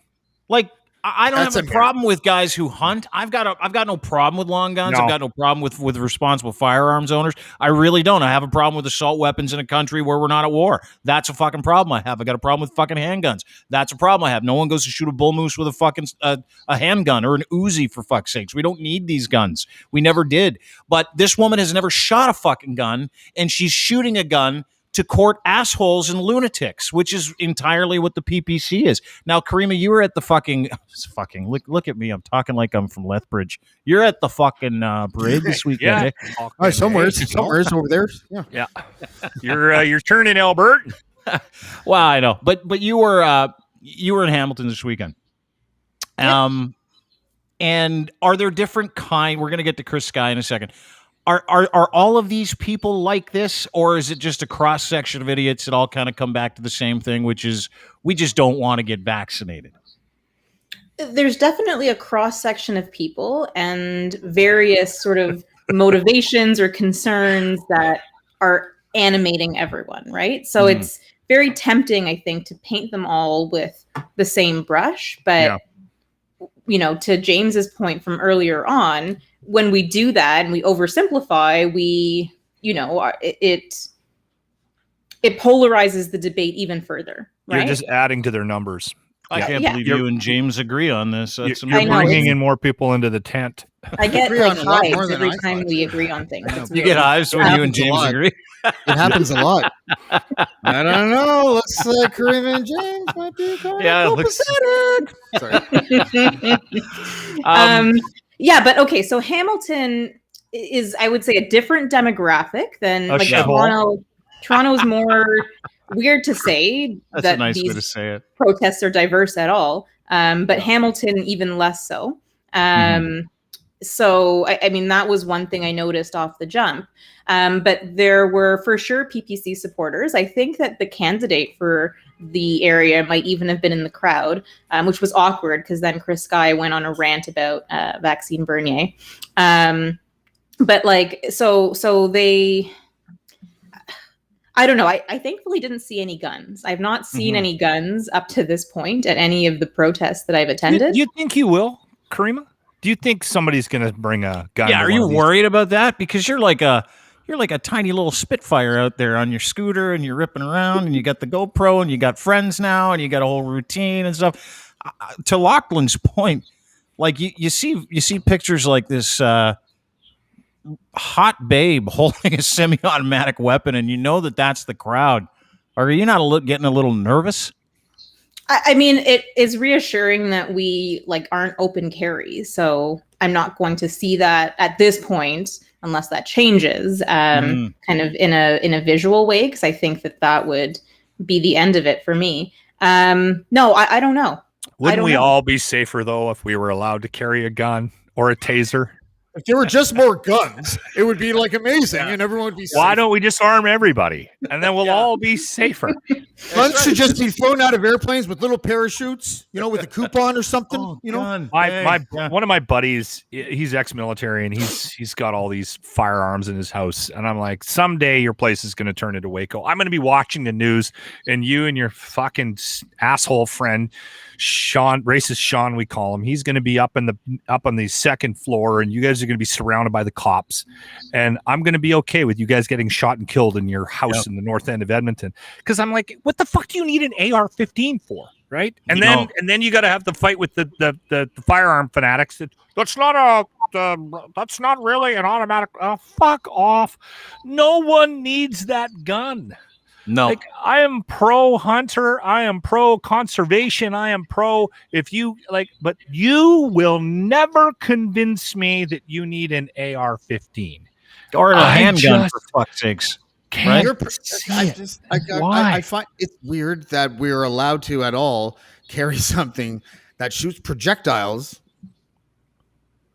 S1: Like, I don't have a problem with guys who hunt. I've got no problem with long guns.
S3: No.
S1: I've got no problem with responsible firearms owners. I really don't. I have a problem with assault weapons in a country where we're not at war. That's a fucking problem I have. I got a problem with fucking handguns. That's a problem I have. No one goes to shoot a bull moose with a fucking a handgun or an Uzi, for fuck's sakes. We don't need these guns. We never did. But this woman has never shot a fucking gun, and she's shooting a gun to court assholes and lunatics, which is entirely what the PPC is. Now, Caryma, you were at the fucking look at me. I'm talking like I'm from Lethbridge. You're at the fucking parade this weekend.
S4: Yeah. Somewhere's over there.
S3: Yeah. You're turning, Albert.
S1: Well, I know, but you were in Hamilton this weekend. And are there different kind? We're going to get to Chris Sky in a second. Are all of these people like this, or is it just a cross section of idiots that all kind of come back to the same thing, which is we just don't want to get vaccinated?
S7: There's definitely a cross section of people and various sort of motivations or concerns that are animating everyone, right? So it's very tempting, I think, to paint them all with the same brush. But, to James's point from earlier on, when we do that and we oversimplify, it polarizes the debate even further. Right?
S3: You're just adding to their numbers.
S1: I can't believe you and James agree on this.
S3: You're bringing in more people into the tent.
S7: I get like hives every time we agree on things.
S1: You get hives when you and James agree?
S4: It happens a lot. I don't know. Looks like Caryma and James might be
S7: Sorry. But okay. So Hamilton is, I would say, a different demographic than like Toronto. Toronto is more weird to say.
S1: That's
S7: that
S1: a nice
S7: these
S1: way to say it.
S7: Protests are diverse at all, but Hamilton even less so. So, I mean, that was one thing I noticed off the jump. But there were for sure PPC supporters. I think that the candidate for the area might even have been in the crowd, which was awkward because then Chris Sky went on a rant about vaccine Bernier. But like, so they, I don't know. I thankfully didn't see any guns. I've not seen any guns up to this point at any of the protests that I've attended.
S3: You think you will, Caryma? Do you think somebody's going to bring a gun?
S1: Yeah, are you worried about that? Because you're like a tiny little Spitfire out there on your scooter, and you're ripping around, and you got the GoPro, and you got friends now, and you got a whole routine and stuff. To Lachlan's point, like you see pictures like this hot babe holding a semi-automatic weapon, and you know that's the crowd. Are you not getting a little nervous?
S7: I mean, it is reassuring that we aren't open carry. So I'm not going to see that at this point, unless that changes, kind of in a visual way, because I think that would be the end of it for me. No, I don't know.
S3: Wouldn't we all be safer though if we were allowed to carry a gun or a taser?
S4: If there were just more guns, it would be amazing, and everyone would be safe.
S3: Why don't we just arm everybody, and then we'll all be safer?
S4: Guns should just be thrown out of airplanes with little parachutes, with a coupon or something.
S3: One of my buddies, he's ex-military, and he's got all these firearms in his house, and I'm like, someday your place is going to turn into Waco. I'm going to be watching the news, and you and your fucking asshole friend Sean, racist Sean, we call him. He's going to be up on the second floor, and you guys are are going to be surrounded by the cops, and I'm going to be okay with you guys getting shot and killed in your house in the north end of Edmonton. Because I'm like, what the fuck do you need an AR-15 for, right? And then you got to have the fight with the firearm fanatics. That's not really an automatic. Oh, fuck off! No one needs that gun.
S1: No.
S3: Like, I am pro hunter, I am pro conservation, I am pro if you like, but you will never convince me that you need an AR-15
S1: or a handgun, for fuck's sakes.
S3: Right?
S4: I find it's weird that we're allowed to at all carry something that shoots projectiles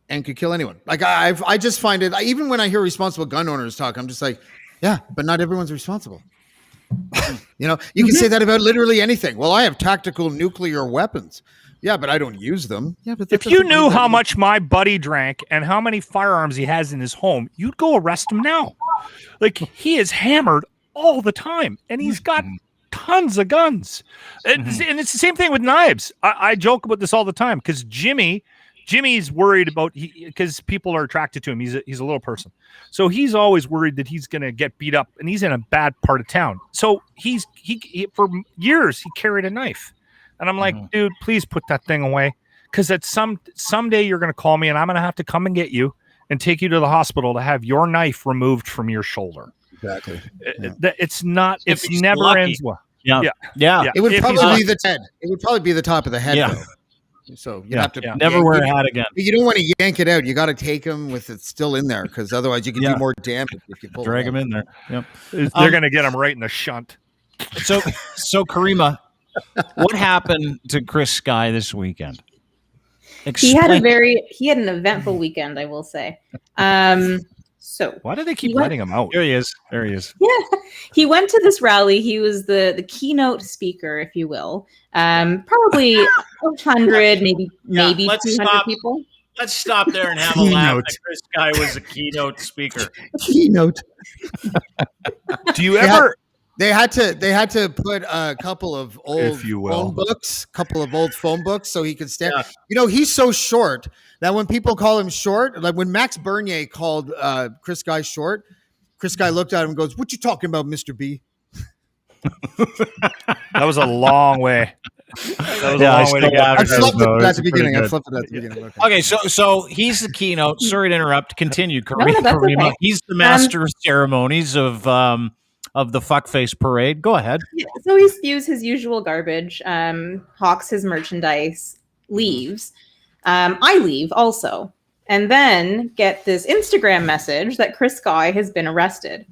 S4: and could kill anyone. Like I just find it, even when I hear responsible gun owners talk, I'm just like, yeah, but not everyone's responsible. You know, you can say that about literally anything. Well, I have tactical nuclear weapons. Yeah, but I don't use them. Yeah, but
S3: if you knew how much my buddy drank and how many firearms he has in his home, you'd go arrest him now. Like, he is hammered all the time, and he's got tons of guns. And it's the same thing with knives. I joke about this all the time because Jimmy's worried about because people are attracted to him. He's a little person, so he's always worried that he's going to get beat up, and he's in a bad part of town. So he for years he carried a knife, and I'm like, dude, please put that thing away, because at someday you're going to call me, and I'm going to have to come and get you and take you to the hospital to have your knife removed from your shoulder.
S4: Exactly.
S3: It's not. It's never lucky. Ends well.
S1: Yeah.
S4: It would probably be the head. It would probably be the top of the head.
S1: Yeah.
S4: Though. So you have to
S1: never wear a hat again.
S4: You don't want to yank it out. You got to take them with it still in there, because otherwise you can do more damage if you pull
S1: drag them in there. Yep.
S3: They're going to get them right in the shunt.
S1: So Caryma, what happened to Chris Sky this weekend?
S7: He had an eventful weekend, I will say. So
S3: why do they keep letting him out?
S1: There he is.
S7: Yeah, he went to this rally. He was the keynote speaker, if you will. Probably 100, maybe 200 people.
S1: Let's stop there and have a laugh. Chris Sky was a keynote speaker.
S4: Keynote.
S3: Do you ever?
S4: They had to put a couple of old phone books, so he could stand. Yeah. You know, he's so short that when people call him short, like when Max Bernier called Chris Sky short, Chris Sky looked at him and goes, "What you talking about, Mr. B?"
S3: That was a long way. That was a long way to get.
S4: I flipped it at the beginning.
S1: Okay, so he's the keynote. Sorry to interrupt. Continue, Caryma. Okay. He's the master of ceremonies of the fuckface parade. Go ahead.
S7: Yeah, so he spews his usual garbage, hawks his merchandise, leaves. I leave also, and then get this Instagram message that Chris Sky has been arrested.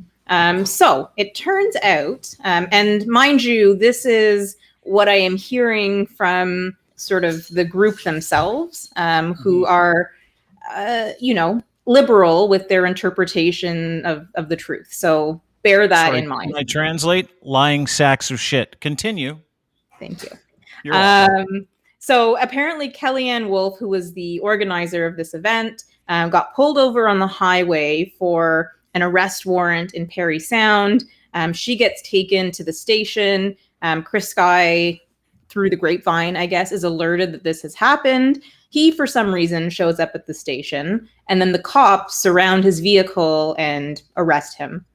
S7: So it turns out, and mind you, this is what I am hearing from sort of the group themselves, who are, liberal with their interpretation of the truth. So bear that in mind.
S1: Can I translate? Lying sacks of shit. Continue.
S7: Thank you.
S1: You're welcome.
S7: So apparently Kellyanne Wolf, who was the organizer of this event, got pulled over on the highway for an arrest warrant in Parry Sound. She gets taken to the station. Chris Sky, through the grapevine, I guess, is alerted that this has happened. He, for some reason, shows up at the station, and then the cops surround his vehicle and arrest him.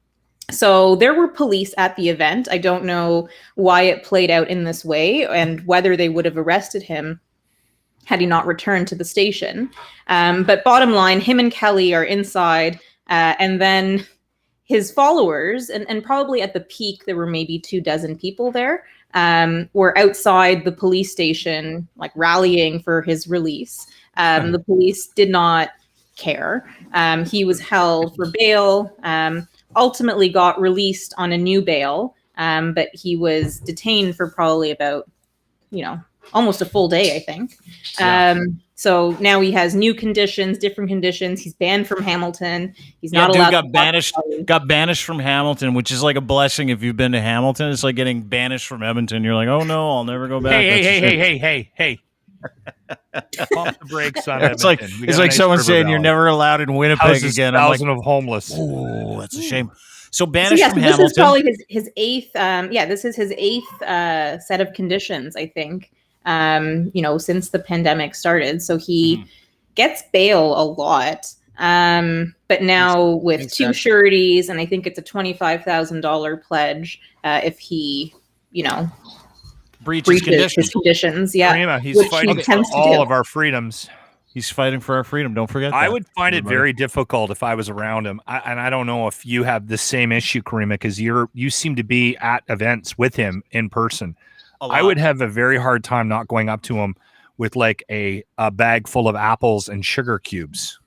S7: So there were police at the event. I don't know why it played out in this way and whether they would have arrested him had he not returned to the station. But bottom line, him and Kelly are inside, and then his followers, and probably at the peak, there were maybe 24 people there, were outside the police station, like rallying for his release. The police did not care. He was held for bail. Ultimately got released on a new bail, but he was detained for probably about, almost a full day, I think. So now he has new conditions, different conditions. He's banned from Hamilton. He's not allowed.
S1: Got banished from Hamilton, which is like a blessing if you've been to Hamilton. It's like getting banished from Edmonton. You're like, oh no, I'll never go back.
S3: Hey. Pump the brakes on
S1: it's
S3: Edmonton.
S1: It's like someone saying you're never allowed in Winnipeg again.
S3: Thousand of homeless.
S1: Oh, that's a shame. So banished from
S7: this
S1: Hamilton.
S7: This is probably his eighth. This is his eighth set of conditions, I think. Since the pandemic started. So he gets bail a lot. But now with
S4: Thanks,
S7: 2
S4: Dad.
S7: sureties, and I think it's a $25,000 pledge if he,
S1: breaches
S7: breaches his conditions. Yeah,
S3: Caryma, he's
S7: which he
S3: fighting for
S7: tends to
S3: all
S7: do.
S3: of our freedoms.
S1: He's fighting for our freedom. Don't forget that.
S3: I would find it
S1: everybody.
S3: very difficult if I was around him. And I don't know if you have the same issue, Caryma, because you seem to be at events with him in person. I would have a very hard time not going up to him with like a bag full of apples and sugar cubes.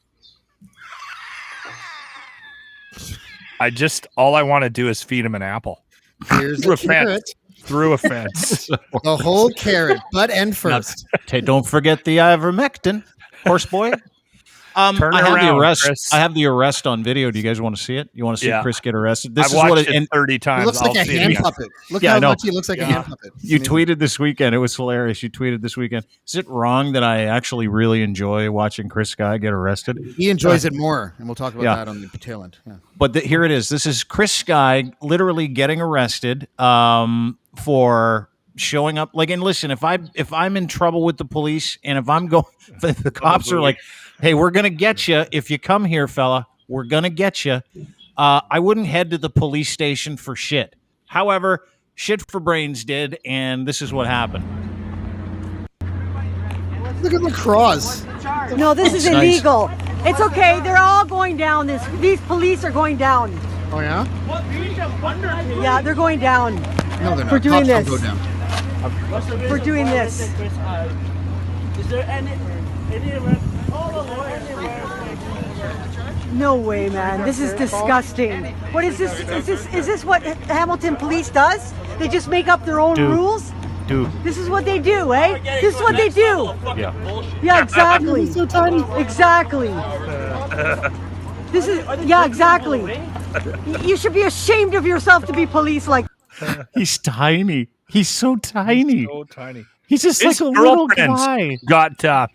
S3: All I want to do is feed him an apple.
S4: Here's
S3: Through
S4: a
S3: a fence.
S4: carrot.
S3: Through a fence.
S4: The whole carrot, butt end first.
S1: Don't forget the ivermectin, horse boy.
S3: Turn
S1: I have the
S3: around,
S1: arrest.
S3: Chris.
S1: I have the arrest on video. Do you guys want to see it? You want to see
S3: Yeah.
S1: Chris get arrested?
S3: I've
S1: This is
S3: watched
S1: what
S3: it
S1: and
S3: 30
S4: He
S3: times.
S4: looks like
S3: I'll
S4: a
S3: see it
S4: hand
S3: again.
S4: puppet. Look
S1: Yeah, I
S4: how
S1: know.
S4: much he looks like a hand puppet. It's
S1: you
S4: amazing.
S1: tweeted this weekend. It was hilarious. You tweeted this weekend. Is it wrong that I actually really enjoy watching Chris Guy get arrested?
S4: He enjoys it more, and we'll talk about
S1: Yeah.
S4: that on the tail end. Yeah.
S1: But here it is. This is Chris Guy literally getting arrested for showing up. Like, and listen, if I'm in trouble with the police, and if I'm going, if the cops are like, "Hey, we're gonna get you if you come here, fella. We're gonna get you." I wouldn't head to the police station for shit. However, Shit for Brains did, and this is what happened.
S4: Look at the cross.
S8: No, this is
S1: It's nice.
S8: illegal. It's okay. They're all going down. These police are going down.
S4: Oh yeah?
S8: Yeah, they're going down.
S4: No, they're not.
S8: For doing
S4: Cops don't
S8: this.
S4: go down.
S8: For doing this.
S5: Is there any
S8: No way, man. This is disgusting. What is this? Is this what Hamilton Police does? They just make up their own
S1: Dude.
S8: rules?
S1: Dude,
S8: This is what they do, eh? This is what they do.
S1: yeah.
S8: Yeah, exactly. Exactly. This is, yeah, exactly. You should be ashamed of yourself to be police like.
S1: He's tiny. He's so tiny.
S3: So tiny.
S1: He's just
S3: His
S1: like a little
S3: girlfriend's
S1: guy.
S3: got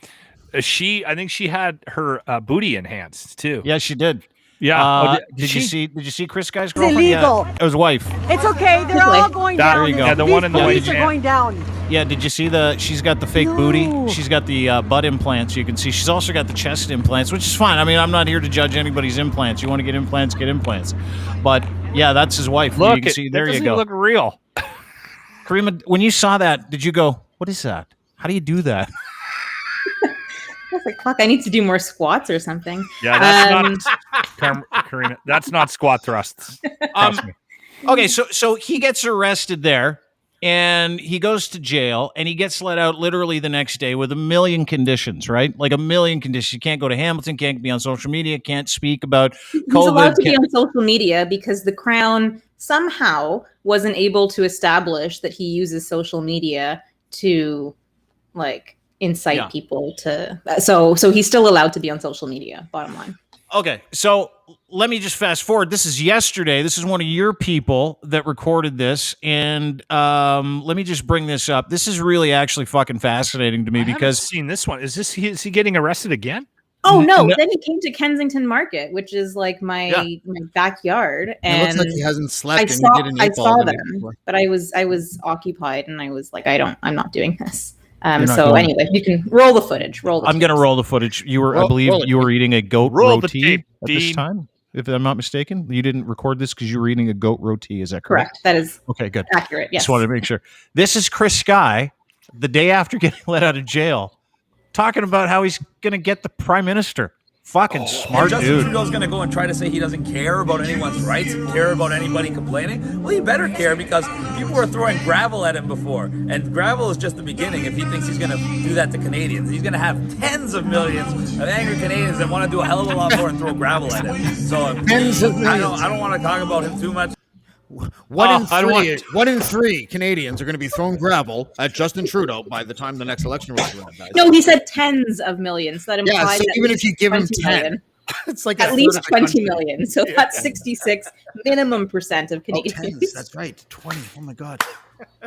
S3: I think she had her booty enhanced too.
S1: Yeah, she did.
S3: Yeah.
S1: Did you see Chris Guy's
S8: It's
S1: girlfriend?
S8: illegal.
S1: Yeah, it was wife.
S8: It's okay. They're all going
S1: There
S8: down.
S1: you go.
S3: Yeah, the
S8: These
S3: one in the white
S8: police are
S3: van.
S8: going down.
S1: Yeah, did you see she's got the fake
S8: No.
S1: booty. She's got the butt implants. You can see she's also got the chest implants, which is fine. I mean, I'm not here to judge anybody's implants. You want to get implants, get implants. But yeah, that's his wife.
S3: Look,
S1: you can see, there
S3: that
S1: you
S3: doesn't
S1: go.
S3: look real.
S1: Caryma, when you saw that, did you go, what is that? How do you do that?
S7: I was like, fuck, I need to do more squats or something.
S3: Yeah, that's not Caryma. That's not squat thrusts. Trust me.
S1: Okay, so he gets arrested there, and he goes to jail, and he gets let out literally the next day with a million conditions, right? Like a million conditions. You can't go to Hamilton, can't be on social media, can't speak about
S7: He's
S1: COVID.
S7: allowed to be on social media because the Crown somehow wasn't able to establish that he uses social media to like incite
S1: Yeah.
S7: people to so he's still allowed to be on social media, bottom line.
S1: Okay, so let me just fast forward. This is yesterday. This is one of your people that recorded this, and let me just bring this up. This is really actually fucking fascinating to me
S3: I haven't
S1: because
S3: seen this one. Is he getting arrested again?
S7: Oh no,
S1: no.
S7: then he came to Kensington Market, which is like my backyard,
S4: It
S7: and
S4: looks like he hasn't slept.
S7: I
S4: and
S7: saw
S4: he did an
S7: I
S4: eight ball
S7: saw
S4: the day
S7: them,
S4: before.
S7: but I was occupied, and I was like, I'm not doing this.
S1: not
S7: So
S1: doing
S7: anyway, you can roll the footage. Roll the
S1: I'm going to
S7: tapes.
S1: roll the footage. You were, I
S4: Roll
S1: believe,
S4: it.
S1: you were eating a goat
S3: Roll the
S1: roti
S3: tape,
S1: at this
S3: Dean.
S1: time, if I'm not mistaken. You didn't record this because you were eating a goat roti. Is that correct?
S7: Correct. That is
S1: Okay, good.
S7: accurate. Yes.
S1: Just wanted to make sure. This is Chris Guy, the day after getting let out of jail, talking about how he's going to get the prime minister. Fucking smart
S9: Justin
S1: dude.
S9: Trudeau's going to go and try to say he doesn't care about anyone's rights, care about anybody complaining. Well, he better care because people were throwing gravel at him before, and gravel is just the beginning. If he thinks he's going to do that to Canadians, he's going to have tens of millions of angry Canadians that want to do a hell of a lot more and throw gravel at him. So
S4: Tens of
S9: I
S4: millions.
S9: don't want to talk about him too much.
S4: One in three Canadians are going to be throwing gravel at Justin Trudeau by the time the next election rolls around, guys.
S7: No, he said tens of millions. That implies
S4: Yeah, so
S7: at
S4: even
S7: least
S4: if you give him
S7: 20
S4: 10,
S7: million.
S4: it's like a
S7: At
S4: third
S7: least
S4: of the
S7: 20
S4: country.
S7: million. So that's 66 minimum percent of
S4: Oh,
S7: Canadians.
S4: tens. That's right. 20. Oh my God.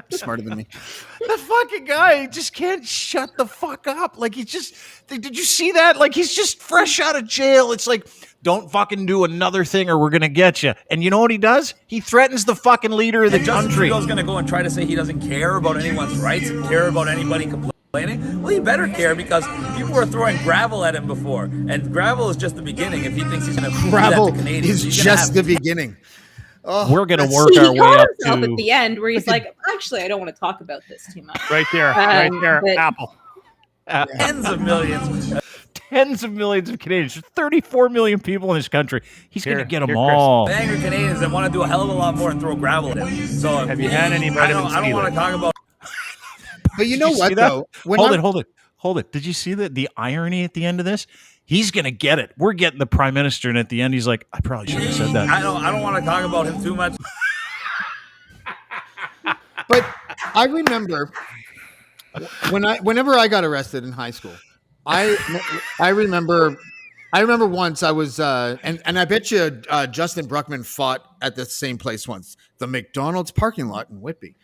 S4: Smarter than me.
S1: The fucking guy just can't shut the fuck up. Like, did you see that? Like, he's just fresh out of jail. It's like, don't fucking do another thing or we're going to get you. And you know what he does? He threatens the fucking leader of the
S9: Justin
S1: country.
S9: Trudeau's going to go and try to say he doesn't care about anyone's rights, care about anybody complaining. complaining. Well, he better care because people were throwing gravel at him before, and gravel is just the beginning. If he thinks he's going to do that
S4: Gravel
S9: to Canadians,
S4: is
S9: he's gonna
S4: just the beginning. Oh,
S1: We're going to
S4: that's-
S1: work
S7: He
S1: our way
S7: caught
S1: up
S7: himself
S1: to
S7: at the end where he's like, actually, I don't want to talk about this too much.
S3: Right there,
S7: but-
S3: Apple.
S9: tens of millions.
S1: tens of millions of Canadians. There's 34 million people in this country. He's going to get them
S3: Chris.
S1: all.
S9: Angry Canadians that want to do a hell of a lot more and throw gravel at him. So
S3: Have you had any
S9: I
S3: vitamins
S9: don't
S3: C
S9: want to talk about.
S4: But you
S1: Did
S4: know
S1: you see
S4: what
S1: that?
S4: though? When
S1: Hold it. Did you see the irony at the end of this? He's going to get it. We're getting the prime minister, and at the end, he's like, I probably should have said that.
S9: I don't want to talk about him too much.
S4: But I remember whenever I got arrested in high school, I remember once I was and I bet you Justin Bruckman fought at the same place once, the McDonald's parking lot in Whitby.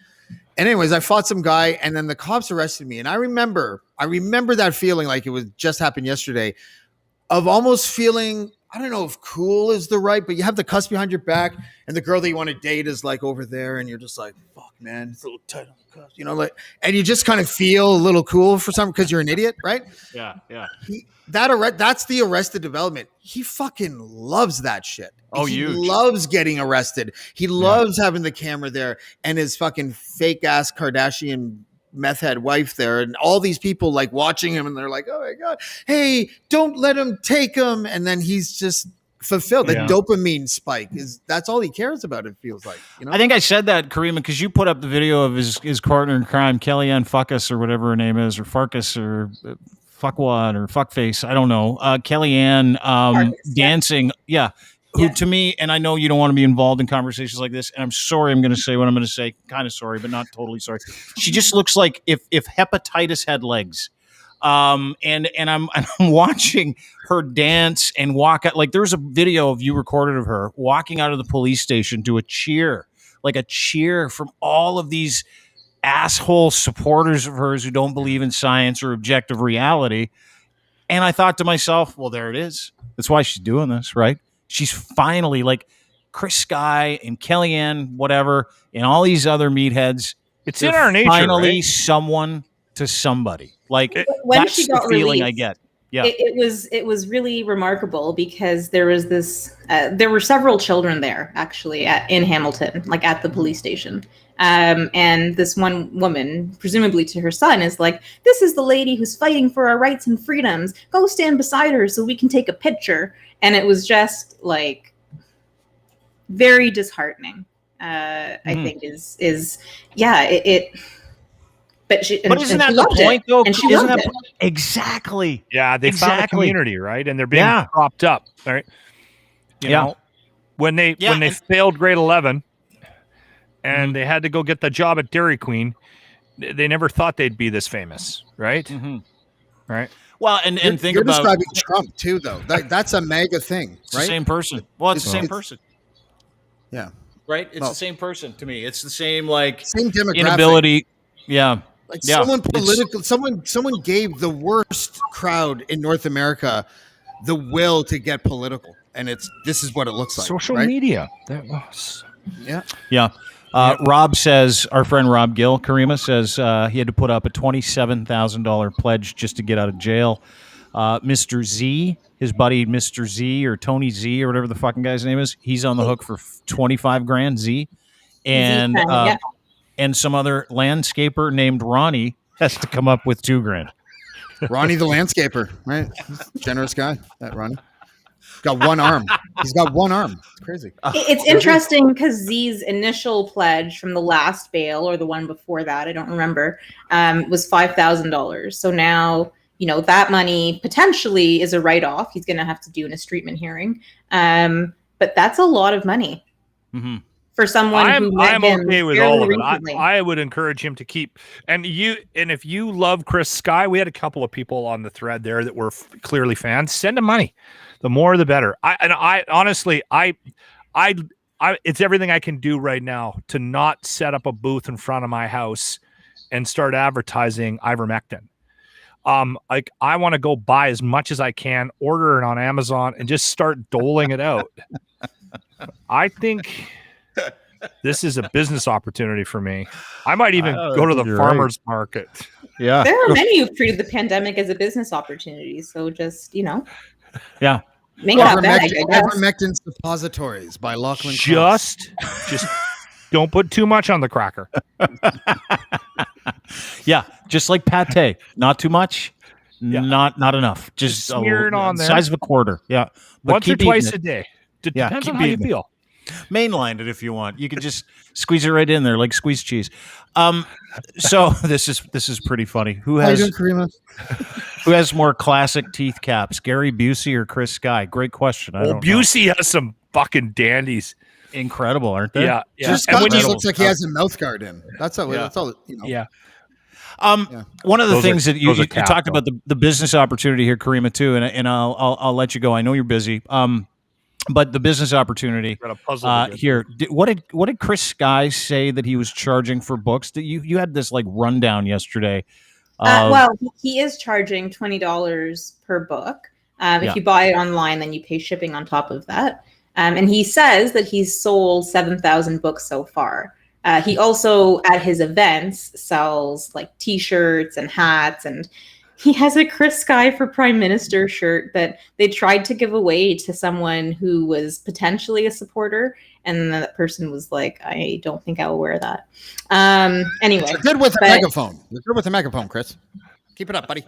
S4: And anyways, I fought some guy, and then the cops arrested me. And I remember that feeling like it was just happened yesterday, of almost feeling, I don't know if cool is the right, but you have the cuss behind your back, and the girl that you want to date is like over there, and you're just like, fuck, man, it's a little tight on the cuss, you know, like, and you just kind of feel a little cool for some because you're an idiot, right?
S1: Yeah.
S4: That's the Arrested Development. He fucking loves that shit.
S1: Oh,
S4: he
S1: huge.
S4: loves getting arrested. He loves having the camera there and his fucking fake ass Kardashian meth head wife there, and all these people like watching him, and they're like, oh my god, hey, don't let him take him. And then he's just fulfilled. The dopamine spike that's all he cares about, it feels like, you know.
S1: I think I said that, Caryma, because you put up the video of his partner in crime, Kellyanne Fuckus or whatever her name is, or Farkas or Fuckwad or Fuckface, I don't know. Kellyanne dancing, who to me, and I know you don't want to be involved in conversations like this, and I'm sorry I'm going to say what I'm going to say, kind of sorry, but not totally sorry. She just looks like if hepatitis had legs. And I'm watching her dance and walk out. Like, there's a video of you recorded of her walking out of the police station to a cheer from all of these asshole supporters of hers who don't believe in science or objective reality. And I thought to myself, well, there it is. That's why she's doing this, right? She's finally, like, Chris Sky and Kellyanne, whatever, and all these other meatheads.
S3: It's in our nature,
S1: finally,
S3: right?
S1: someone to somebody. Like,
S7: when
S1: that's
S7: she got
S1: the feeling
S7: released,
S1: I get. Yeah.
S7: It was really remarkable because there was this there were several children there actually in Hamilton, like at the police station. And this one woman, presumably to her son, is like, this is the lady who's fighting for our rights and freedoms. Go stand beside her so we can take a picture. And it was just like very disheartening. I think is But
S1: isn't that the point, though?
S7: And she
S1: Isn't
S7: loved
S1: that
S7: it.
S1: exactly?
S3: Yeah, they found a community, right? And they're being propped up, right? You know, when they failed grade 11 and they had to go get the job at Dairy Queen, they never thought they'd be this famous, right? Right.
S1: Well, and think
S4: you're
S1: about
S4: describing Trump too, though. That's a mega thing,
S1: it's
S4: right?
S1: the same person. Well, it's the same person.
S4: Yeah.
S1: Right? It's the same person to me. It's the same, like,
S4: Same demographic.
S1: inability. Yeah.
S4: Like
S1: Yeah.
S4: someone political, someone gave the worst crowd in North America the will to get political, and this is what it looks like.
S3: Social
S4: right?
S3: media. That was.
S4: Yeah.
S1: Rob says, our friend Rob Gill, Caryma, says he had to put up a $27,000 pledge just to get out of jail. Mr. Z, his buddy Mr. Z or Tony Z or whatever the fucking guy's name is, he's on the hook for 25 grand, Z. And and some other landscaper named Ronnie has to come up with 2 grand.
S4: Ronnie the landscaper, right? Generous guy, that Ronnie. Got one arm. He's got one arm. It's crazy.
S7: It's interesting because Z's initial pledge from the last bail, or the one before that, I don't remember, was $5,000. So now, you know, that money potentially is a write-off. He's going to have to do an estrangement hearing. But that's a lot of money.
S1: Mm-hmm.
S7: For someone who met
S3: I'm
S7: him
S3: okay with
S7: fairly
S3: all of it.
S7: recently.
S3: I would encourage him to keep. And if you love Chris Sky, we had a couple of people on the thread there that were clearly fans. Send him money. The more, the better. I honestly, it's everything I can do right now to not set up a booth in front of my house and start advertising ivermectin. Like, I want to go buy as much as I can, order it on Amazon, and just start doling it out. I think This is a business opportunity for me. I might even go to the
S1: you're
S3: farmer's market.
S1: Yeah.
S7: There are many who've treated the pandemic as a business opportunity. So just,
S1: Yeah.
S7: make that bag, I guess.
S4: Ivermectin suppositories by Lachlan Cross.
S3: Just don't put too much on the cracker.
S1: Yeah. Just like pate. Not too much. Not enough. Just
S3: smear it on there.
S1: Size of a quarter. Yeah. But
S3: Once or
S1: keep eating
S3: twice
S1: it.
S3: a day.
S1: Yeah,
S3: Depends
S1: keep
S3: on how you
S1: eating it.
S3: feel.
S1: Mainline it if you want. You can just squeeze it right in there like squeeze cheese. So this is pretty funny. Who
S4: How you doing,
S1: has
S4: Caryma?
S1: who has more classic teeth caps, Gary Busey or Chris Sky? Great question. I
S3: Well,
S1: don't know.
S3: Busey has some fucking dandies.
S1: Incredible, aren't they?
S3: Yeah.
S4: Just
S3: And when
S4: just
S3: you-
S4: looks like he has a mouth guard in. That's all.
S1: Yeah.
S4: That's all. You know.
S3: Yeah.
S1: One of the
S3: Those are-
S1: things that you
S3: those are
S1: talked
S3: capped,
S1: about the business opportunity here, Caryma, too, and I'll let you go. I know you're busy. But the business opportunity
S3: Got a puzzle to get
S1: here. What did Chris Sky say that he was charging for books? You had this like rundown yesterday.
S7: Well, he is charging $20 per book. If
S1: Yeah.
S7: you buy it online, then you pay shipping on top of that. And he says that he's sold 7,000 books so far. He also, at his events, sells like T-shirts and hats, and he has a Chris Sky for Prime Minister shirt that they tried to give away to someone who was potentially a supporter, and then that person was like, "I don't think I will wear that." Anyway,
S4: You're good with a
S7: but-
S4: megaphone. You're good with a megaphone, Chris. Keep it up, buddy.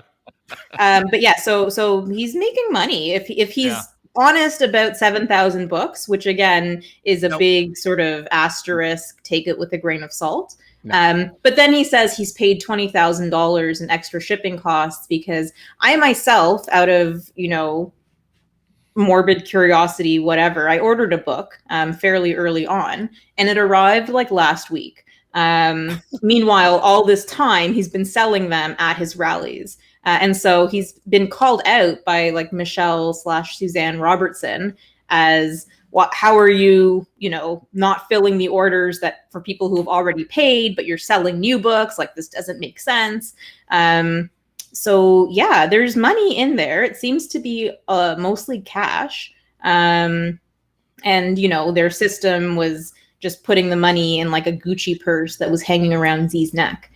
S7: But yeah, so he's making money if he's
S1: Yeah.
S7: honest about 7,000 books, which again is a
S4: Nope.
S7: big sort of asterisk. Take it with a grain of salt. But then he says he's paid $20,000 in extra shipping costs because I myself, out of morbid curiosity, whatever, I ordered a book fairly early on, and it arrived like last week. Meanwhile, all this time he's been selling them at his rallies. And so he's been called out by like Michelle/Suzanne Robertson as how are you, not filling the orders that for people who have already paid, but you're selling new books? Like this doesn't make sense. So yeah, there's money in there. It seems to be mostly cash. And their system was just putting the money in like a Gucci purse that was hanging around Z's neck.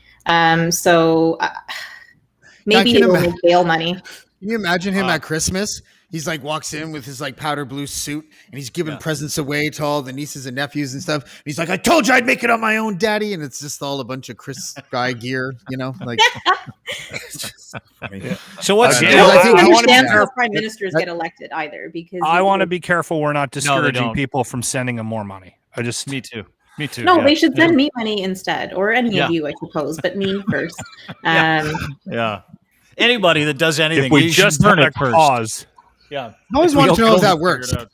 S7: Maybe
S4: can
S7: it will
S4: imagine-
S7: make bail money.
S4: Can you imagine him at Christmas? He's like walks in with his like powder blue suit and he's giving presents away to all the nieces and nephews and stuff. And he's like, "I told you I'd make it on my own, Daddy." And it's just all a bunch of Chris Sky gear, like. It's just funny.
S1: So what's
S3: Again,
S7: I don't
S3: I wanna be
S7: understand how
S3: careful.
S7: prime ministers get elected either, because
S3: I want to be careful we're not
S1: they
S3: discouraging
S1: don't.
S3: people from sending them more money.
S1: Me too.
S7: No,
S1: yeah.
S7: they should send me money instead, or any
S1: Yeah.
S7: of you, I suppose, but me first.
S1: Yeah. Anybody that does anything,
S3: If we
S1: you should
S3: just
S1: burn
S3: had a
S1: it first.
S3: cause,
S1: Yeah.
S4: I always wanted to know if that
S1: Figure
S4: works.
S1: it out.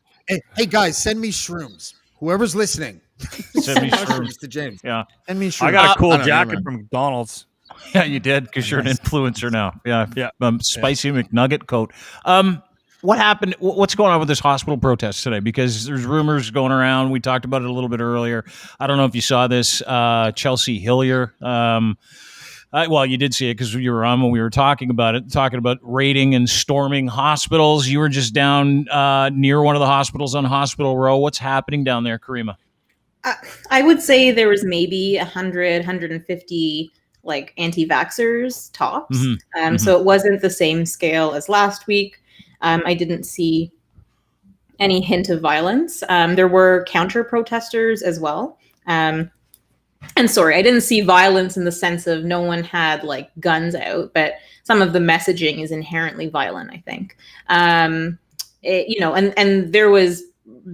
S4: Hey guys, send me shrooms. Whoever's listening,
S1: Send me shrooms.
S4: mushrooms to James.
S1: Yeah.
S4: Send me shrooms.
S3: I got a cool
S4: I don't know,
S3: jacket
S4: never mind.
S3: from McDonald's.
S1: Yeah, you did because you're an influencer now. Yeah.
S3: Yeah.
S1: Spicy McNugget coat. What happened? What's going on with this hospital protest today? Because there's rumors going around. We talked about it a little bit earlier. I don't know if you saw this. Chelsea Hillier. Well, you did see it because you were on when we were talking about it, talking about raiding and storming hospitals. You were just down near one of the hospitals on Hospital Row. What's happening down there, Caryma?
S7: I would say there was maybe 100, 150 like anti-vaxxers tops. So it wasn't the same scale as last week. I didn't see any hint of violence. There were counter protesters as well. And sorry, I didn't see violence in the sense of no one had like guns out, but some of the messaging is inherently violent, I think. And there was,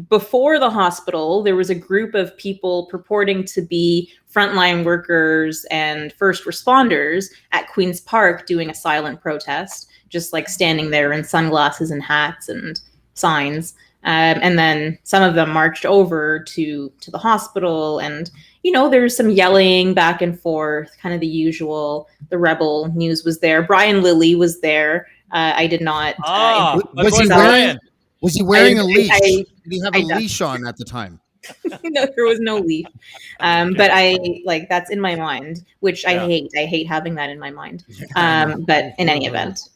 S7: before the hospital, there was a group of people purporting to be frontline workers and first responders at Queen's Park doing a silent protest, just like standing there in sunglasses and hats and signs. And then some of them marched over to the hospital, and there's some yelling back and forth, kind of the usual. The Rebel News was there. Brian Lilly was there. I did not.
S4: Was he wearing a leash? Did he have a
S7: I
S4: leash on at the time?
S7: No, there was no leaf. But I like that's in my mind, which I hate. I hate having that in my mind. But in any event,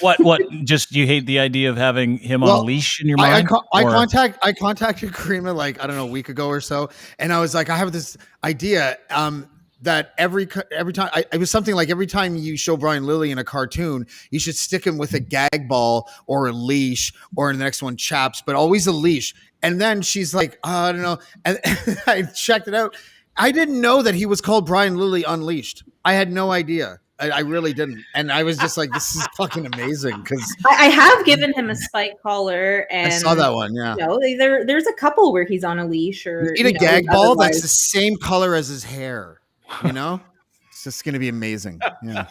S1: What? Just you hate the idea of having him on a leash in your mind?
S4: I contacted Caryma like I don't know a week ago or so, and I was like, I have this idea that every time it was something like every time you show Brian Lilly in a cartoon, you should stick him with a gag ball or a leash, or in the next one chaps, but always a leash. And then she's like, I don't know, and I checked it out. I didn't know that he was called Brian Lilly Unleashed. I had no idea. I really didn't. And I was just like, this is fucking amazing. Because
S7: I have given him a spike collar, and
S4: I saw that one. Yeah.
S7: You know, there's a couple where he's on a leash or
S4: you need a gag ball that's the same color as his hair. You know, it's just going to be amazing. Yeah.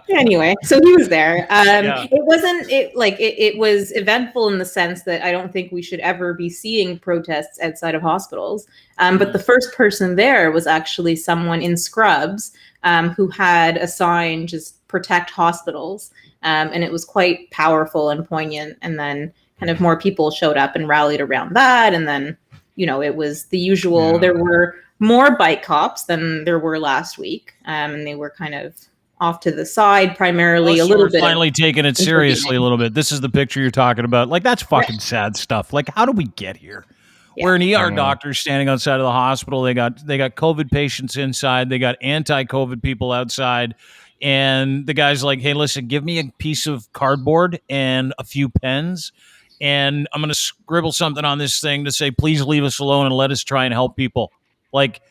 S7: Anyway, so he was there. It was eventful in the sense that I don't think we should ever be seeing protests outside of hospitals. But the first person there was actually someone in scrubs who had a sign, just protect hospitals. And it was quite powerful and poignant. And then kind of more people showed up and rallied around that. And then, you know, it was the usual, there were more bike cops than there were last week. And they were kind of off to the side, primarily a little bit.
S1: Finally taking it seriously a little bit. This is the picture you're talking about. Like, that's fucking sad stuff. Like, how do we get here? Yeah. We're an ER doctor standing outside of the hospital. They got COVID patients inside. They got anti-COVID people outside. And the guy's like, hey, listen, give me a piece of cardboard and a few pens, and I'm going to scribble something on this thing to say, please leave us alone and let us try and help people. Like,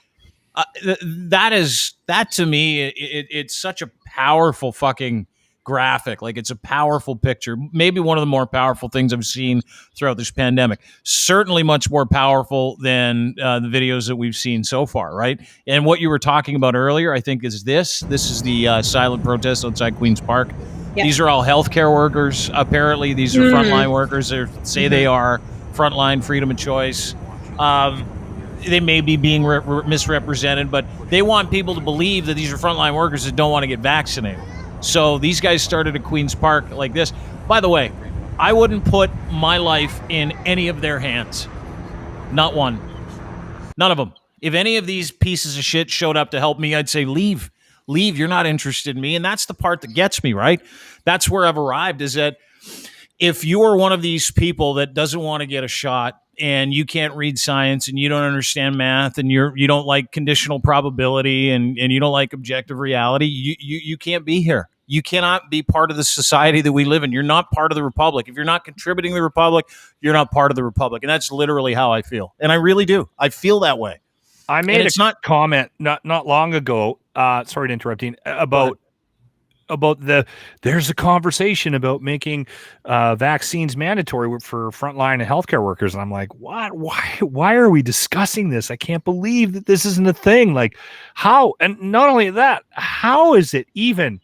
S1: that to me, it's such a powerful fucking graphic. Like, it's a powerful picture. Maybe one of the more powerful things I've seen throughout this pandemic. Certainly much more powerful than the videos that we've seen so far, right? And what you were talking about earlier, I think, is this. This is the silent protest outside Queen's Park. Yep. These are all healthcare workers. Apparently, these are frontline workers. They say they are frontline freedom of choice. They may be being misrepresented, but they want people to believe that these are frontline workers that don't want to get vaccinated. So these guys started at Queen's Park like this. By the way, I wouldn't put my life in any of their hands. Not one. None of them. If any of these pieces of shit showed up to help me, I'd say, leave. Leave. You're not interested in me. And that's the part that gets me, right? That's where I've arrived, is that if you are one of these people that doesn't want to get a shot, and you can't read science, and you don't understand math, and you don't like conditional probability, and you don't like objective reality, you can't be here. You cannot be part of the society that we live in. You're not part of the Republic. If you're not contributing to the Republic, you're not part of the Republic. And that's literally how I feel. And I really do. I feel that way.
S3: I made a comment not long ago, sorry to interrupt, about there's a conversation about making vaccines mandatory for frontline and healthcare workers. And I'm like, what? Why are we discussing this? I can't believe that this isn't a thing. Like, how? And not only that, how is it even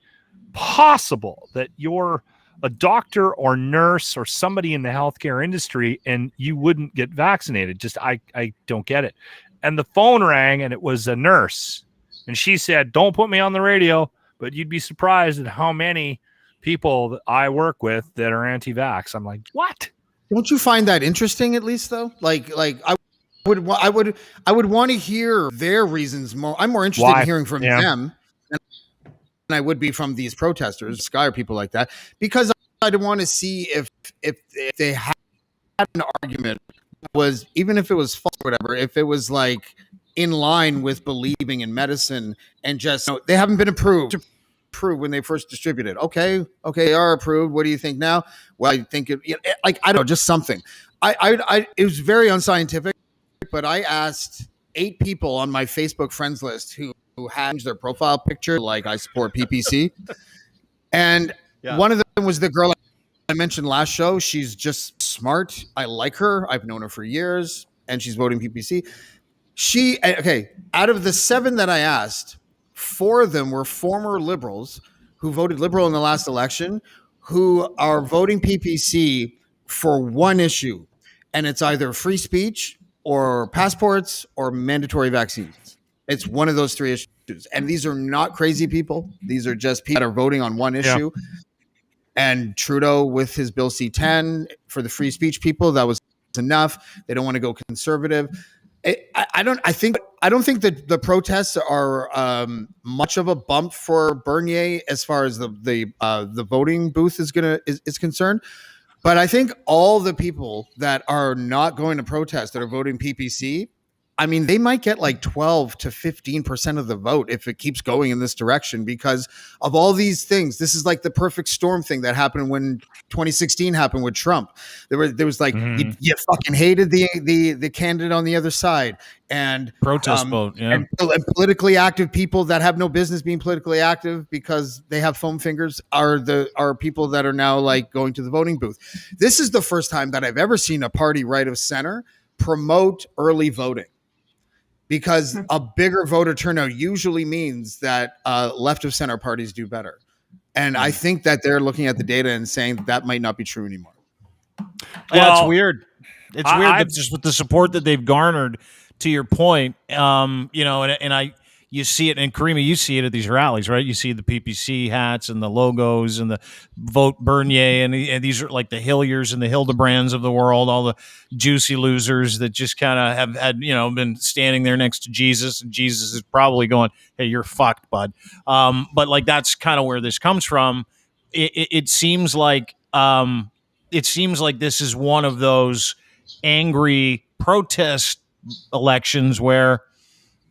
S3: possible that you're a doctor or nurse or somebody in the healthcare industry and you wouldn't get vaccinated? Just, I don't get it. And the phone rang and it was a nurse. And she said, don't put me on the radio. But you'd be surprised at how many people that I work with that are anti-vax. I'm like, what?
S4: Don't you find that interesting, at least, though? Like I would want to hear their reasons more. I'm more interested in hearing from them than I would be from these protesters, Sky or people like that, because I'd want to see if they had an argument, was even if it was false or whatever, if it was like in line with believing in medicine, and just they haven't been approved when they first distributed. Okay, they are approved. What do you think now? Well, I think like, I don't know, just something. It was very unscientific, but I asked 8 people on my Facebook friends list who had their profile picture like I support PPC, and one of them was the girl I mentioned last show. She's just smart. I like her. I've known her for years, and she's voting PPC. Out of the 7 that I asked, 4 of them were former liberals who voted liberal in the last election, who are voting PPC for one issue, and it's either free speech or passports or mandatory vaccines. It's one of those 3 issues. And these are not crazy people. These are just people that are voting on one issue. And Trudeau with his Bill C-10 for the free speech people, that was enough. They don't want to go conservative. I don't think that the protests are much of a bump for Bernier as far as the voting booth is concerned. But I think all the people that are not going to protest that are voting PPC, I mean, they might get like 12 to 15% of the vote if it keeps going in this direction because of all these things. This is like the perfect storm thing that happened when 2016 happened with Trump. There was like you fucking hated the candidate on the other side and
S1: protest vote, yeah.
S4: And politically active people that have no business being politically active because they have foam fingers are people that are now like going to the voting booth. This is the first time that I've ever seen a party right of center promote early voting. Because a bigger voter turnout usually means that left of center parties do better. And I think that they're looking at the data and saying that might not be true anymore.
S1: Well, it's weird. It's weird that just with the support that they've garnered, to your point, you see it, and Caryma, you see it at these rallies, right? You see the PPC hats and the logos and the Vote Bernier, and these are like the Hilliers and the Hildebrands of the world, all the juicy losers that just kind of have had, been standing there next to Jesus, and Jesus is probably going, "Hey, you're fucked, bud." But like that's kind of where this comes from. It seems like this is one of those angry protest elections where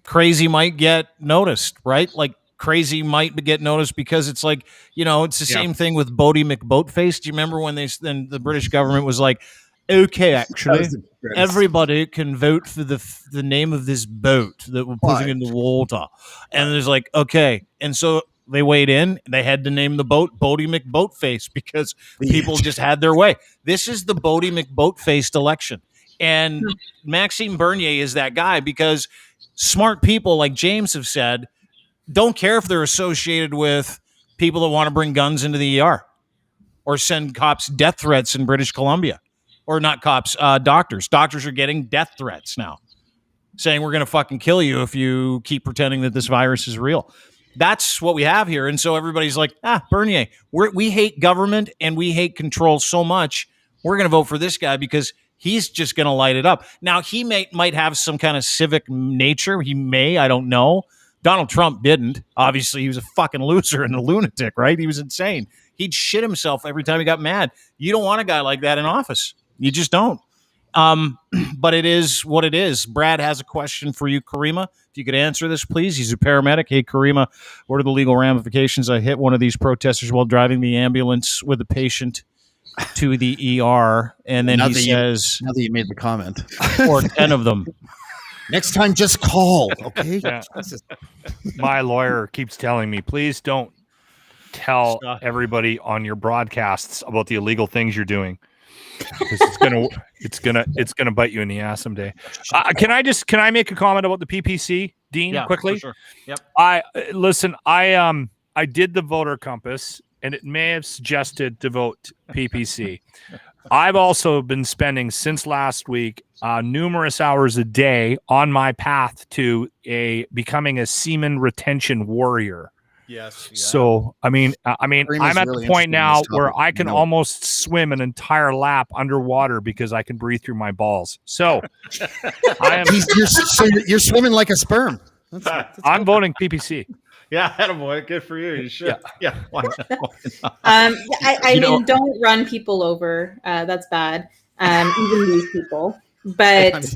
S1: crazy might get noticed, right? Like crazy might get noticed because it's like, it's the same thing with Bodie McBoatface. Do you remember when then the British government was like, okay, actually, everybody can vote for the name of this boat that we're putting in the water. And there's like, okay. And so they weighed in. They had to name the boat Bodie McBoatface because people just had their way. This is the Bodie McBoatface election. And Maxime Bernier is that guy because smart people like James have said don't care if they're associated with people that want to bring guns into the ER or send cops death threats in British Columbia. Or not cops, doctors. Doctors are getting death threats now saying we're going to fucking kill you if you keep pretending that this virus is real. That's what we have here. And so everybody's like, Bernier, we hate government and we hate control so much. We're going to vote for this guy because he's just going to light it up. Now, he might have some kind of civic nature. He may. I don't know. Donald Trump didn't. Obviously, he was a fucking loser and a lunatic, right? He was insane. He'd shit himself every time he got mad. You don't want a guy like that in office. You just don't. But it is what it is. Brad has a question for you, Caryma. If you could answer this, please. He's a paramedic. Hey, Caryma, what are the legal ramifications? I hit one of these protesters while driving the ambulance with a patient to the ER, and then says,
S4: now that you made the comment,
S1: or 10 of them.
S4: Next time, just call, okay?
S3: Yeah. My lawyer keeps telling me, please don't tell everybody on your broadcasts about the illegal things you're doing, because it's gonna bite you in the ass someday. Can I make a comment about the PPC, Dean, quickly?
S1: For sure. Yep.
S3: I did the voter compass, and it may have suggested to vote PPC. I've also been spending since last week numerous hours a day on my path to becoming a semen retention warrior.
S1: Yes. Yeah.
S3: So I'm at the point now where I can almost swim an entire lap underwater because I can breathe through my balls. So
S4: you're swimming like a sperm.
S3: I'm voting PPC.
S1: Yeah, attaboy. Good for you. You should. Yeah. Why not?
S7: I mean, don't run people over. That's bad. Even these people. But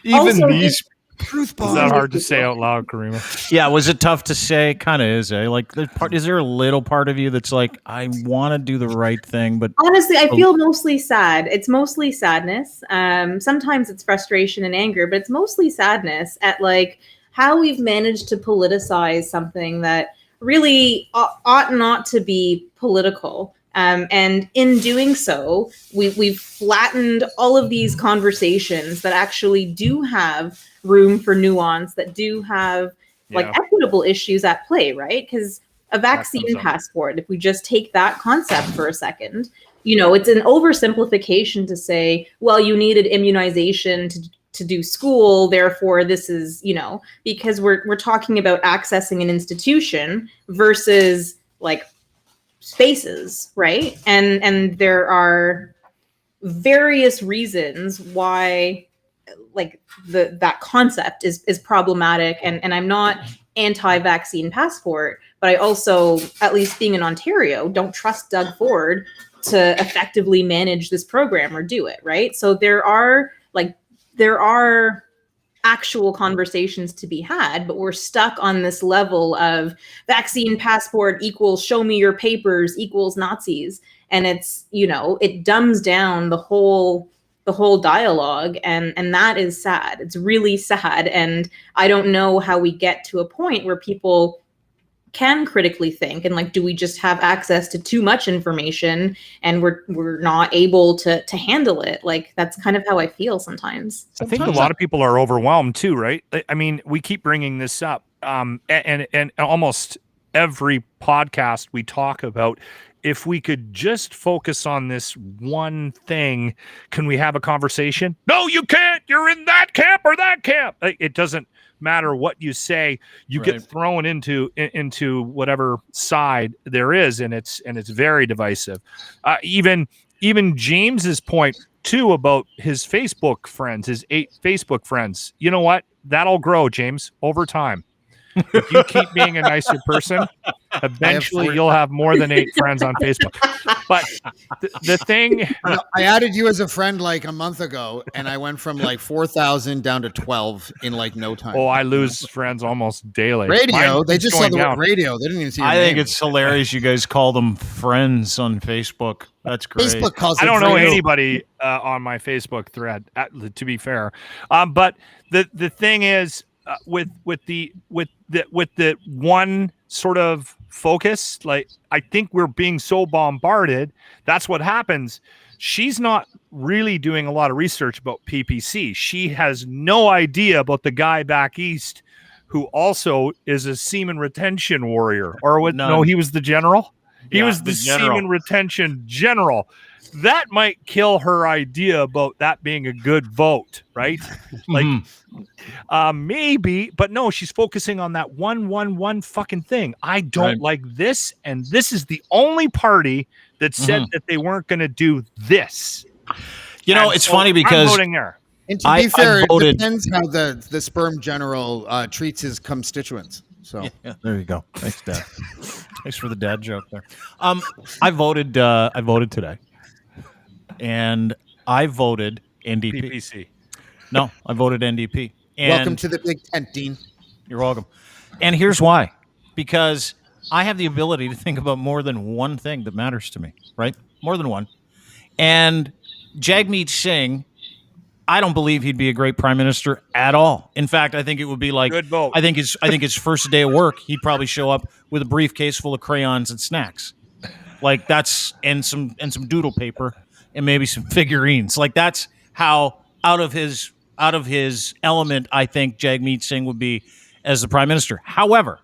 S3: even these truth bombs. Is that hard to say out loud, Caryma?
S1: Yeah, was it tough to say? Kind of is, eh? Like, is there a little part of you that's like, I want to do the right thing, but
S7: honestly, I feel mostly sad. It's mostly sadness. Sometimes it's frustration and anger, but it's mostly sadness at like how we've managed to politicize something that really ought not to be political. And in doing so, we've flattened all of these conversations that actually do have room for nuance, that do have like equitable issues at play, right? Because a vaccine passport, if we just take that concept for a second, it's an oversimplification to say, well, you needed immunization to do school, therefore this is, because we're talking about accessing an institution versus like spaces, right? And there are various reasons why like that concept is problematic, and I'm not anti-vaccine passport, but I also, at least being in Ontario, don't trust Doug Ford to effectively manage this program or do it, right? So there are actual conversations to be had, but we're stuck on this level of vaccine passport equals show me your papers equals Nazis, and it's, you know, it dumbs down the whole dialogue, and that is sad. It's really sad, and I don't know how we get to a point where people can critically think, and like, do we just have access to too much information and we're not able to handle it? Like, that's kind of how I feel sometimes.
S3: I think a lot of people are overwhelmed too, right? I mean, we keep bringing this up, and almost every podcast we talk about, if we could just focus on this one thing, can we have a conversation? No, you can't. You're in that camp or that camp. It doesn't matter what you say. You get thrown into whatever side there is, and it's very divisive. Even James's point too about his Facebook friends, his 8 Facebook friends. You know what? That'll grow, James, over time. If you keep being a nicer person, eventually you'll have more than 8 friends on Facebook. But the thing,
S4: I added you as a friend like a month ago, and I went from like 4,000 down to 12 in like no time.
S3: Oh, I lose friends almost daily.
S4: Radio, they just saw the word radio. They didn't even see.
S1: I think it's hilarious. You guys call them friends on Facebook. That's great.
S4: Facebook calls.
S3: I don't know anybody on my Facebook thread. To be fair, but the thing is. With the one sort of focus, like, I think we're being so bombarded. That's what happens. She's not really doing a lot of research about PPC. She has no idea about the guy back east who also is a semen retention warrior. No, he was the general. He was the semen retention general. That might kill her idea about that being a good vote, right? Like, maybe, but no, she's focusing on that one fucking thing. I don't like this, and this is the only party that said that they weren't going to do this.
S1: You know, it's funny because
S3: I'm voting there.
S4: And to be fair, it depends how the sperm general treats his constituents. So
S1: yeah, there you go. Thanks, Dad. Thanks for the dad joke there. I voted today. And I voted NDP.
S3: PPC.
S1: No, I voted NDP. And
S4: welcome to the big tent, Dean.
S1: You're welcome. And here's why. Because I have the ability to think about more than one thing that matters to me, right? More than one. And Jagmeet Singh, I don't believe he'd be a great prime minister at all. In fact, I think it would be like,
S3: good vote.
S1: I think his first day of work, he'd probably show up with a briefcase full of crayons and snacks. Like, that's and some doodle paper. And maybe some figurines. Like, that's how out of his element I think Jagmeet Singh would be as the prime minister. However,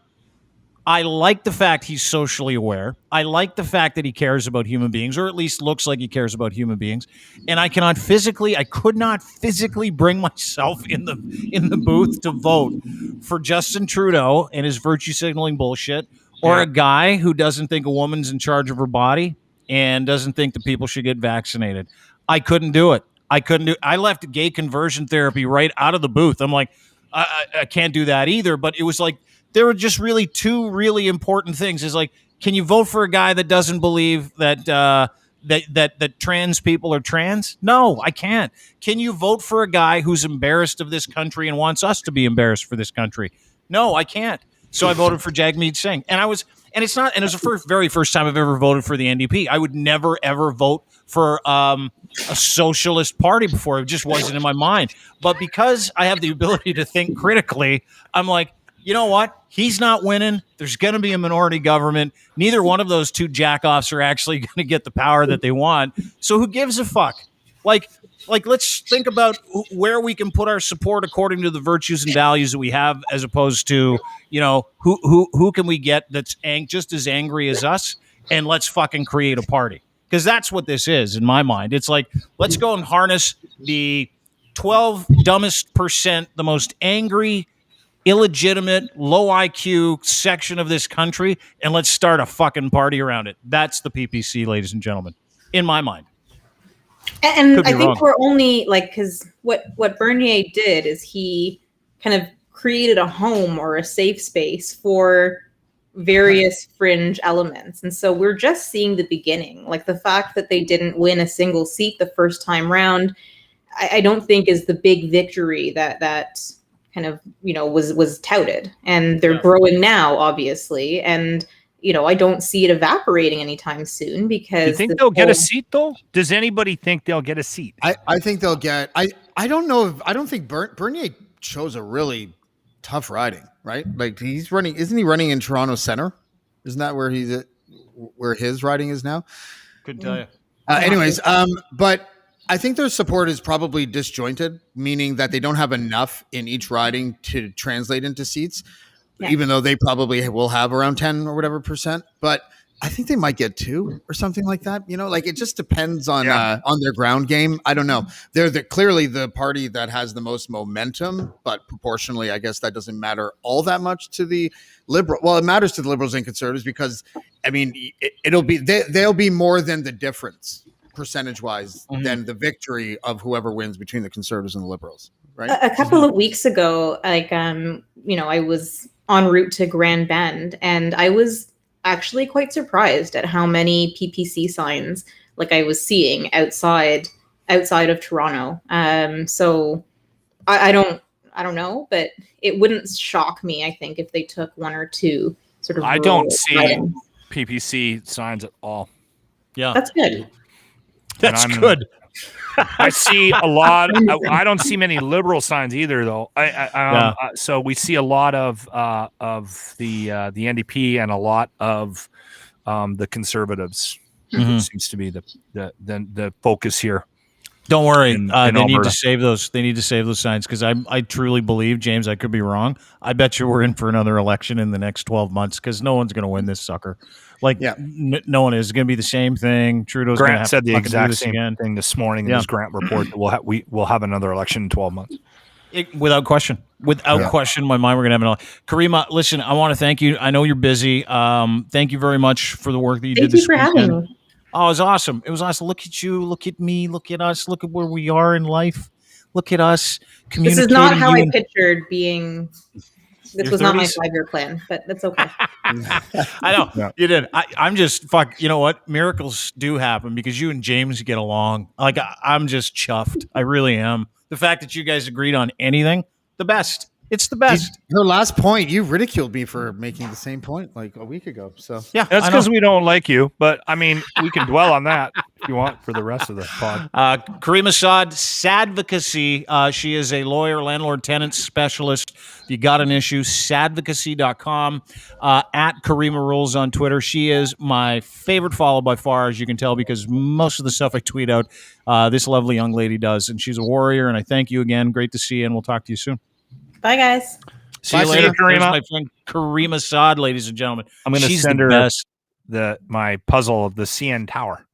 S1: I like the fact he's socially aware. I like the fact that he cares about human beings, or at least looks like he cares about human beings. And I could not physically bring myself in the booth to vote for Justin Trudeau and his virtue signaling bullshit, or a guy who doesn't think a woman's in charge of her body and doesn't think that people should get vaccinated. I couldn't do it. I left gay conversion therapy right out of the booth. I'm like, I can't do that either. But it was like, there were just really 2 really important things. Is like, can you vote for a guy that doesn't believe that that trans people are trans? No, I can't. Can you vote for a guy who's embarrassed of this country and wants us to be embarrassed for this country? No, I can't. So I voted for Jagmeet Singh. And it was the very first time I've ever voted for the NDP. I would never, ever vote for a socialist party before. It just wasn't in my mind. But because I have the ability to think critically, I'm like, you know what? He's not winning. There's going to be a minority government. Neither one of those 2 jackoffs are actually going to get the power that they want. So who gives a fuck? Like, let's think about where we can put our support according to the virtues and values that we have, as opposed to, you know, who can we get that's just as angry as us, and let's fucking create a party. Because that's what this is in my mind. It's like, let's go and harness the 12 dumbest percent, the most angry, illegitimate, low IQ section of this country, and let's start a fucking party around it. That's the PPC, ladies and gentlemen, in my mind.
S7: And
S1: Could be
S7: I think
S1: wrong.
S7: we're only like, because what Bernier did is he kind of created a home or a safe space for various fringe elements. And so we're just seeing the beginning. Like the fact that they didn't win a single seat the first time round, I don't think is the big victory that kind of, was touted. And they're growing now, obviously. And, I don't see it evaporating anytime soon because
S3: You think they'll get a seat though? Does anybody think they'll get a seat?
S4: I think they'll get. I don't know. I don't think Bernier chose a really tough riding, right? Like he's running. Isn't he running in Toronto Center? Isn't that where where his riding is now?
S1: Couldn't tell you.
S4: Anyways, but I think their support is probably disjointed, meaning that they don't have enough in each riding to translate into seats, even though they probably will have around 10 or whatever %. But I think they might get 2 or something like that. Like it just depends on their ground game. I don't know. They're clearly the party that has the most momentum, but proportionally, I guess that doesn't matter all that much to the Liberal. Well, it matters to the Liberals and Conservatives because, I mean, they'll be more than the difference percentage-wise than the victory of whoever wins between the Conservatives and the Liberals, right?
S7: A couple of weeks ago, like, I was en route to Grand Bend, and I was actually quite surprised at how many PPC signs like I was seeing outside of Toronto. So I don't know, but it wouldn't shock me, I think, if they took 1 or 2 sort of.
S3: I don't see PPC signs at all.
S1: Yeah,
S7: that's good.
S1: That's good.
S3: I see a lot. I don't see many Liberal signs either, though. So we see a lot of the NDP and a lot of the Conservatives. Seems to be the focus here.
S1: Don't worry.
S3: In
S1: They
S3: Alberta.
S1: need to save those. They need to save those signs because I truly believe, James, I could be wrong. I bet you we're in for another election in the next 12 months because no one's going to win this sucker. Like, no one is. It's going to be the same thing. Trudeau's going to have
S3: said
S1: to
S3: the exact
S1: do
S3: same thing this morning in his Grant report. That we'll have another election in 12 months.
S1: Without question. Without question, in my mind, we're going to have an Caryma, listen, I want to thank you. I know you're busy. Thank you very much for the work that you did this weekend.
S7: Thank you for having me.
S1: Oh, it was awesome. It was awesome. Look at you. Look at me. Look at us. Look at where we are in life. Look at us.
S7: This is not how I pictured being. This was not my 5-year plan, but that's okay.
S1: I know you did. I'm just You know what? Miracles do happen because you and James get along. Like I'm just chuffed. I really am. The fact that you guys agreed on anything, the best. It's the best.
S4: Her last point, you ridiculed me for making the same point like a week ago. So
S1: yeah,
S3: that's because we don't like you. But I mean, we can dwell on that if you want for the rest of the pod.
S1: Caryma Saad, Sadvocacy. She is a lawyer, landlord, tenant specialist. If you got an issue, sadvocacy.com. At Caryma Rules on Twitter. She is my favorite follow by far, as you can tell, because most of the stuff I tweet out, this lovely young lady does. And she's a warrior. And I thank you again. Great to see you. And we'll talk to you soon.
S7: Bye, guys.
S1: See you later, Caryma. My friend Caryma Saad, ladies and gentlemen.
S3: I'm going to send her my puzzle of the CN Tower.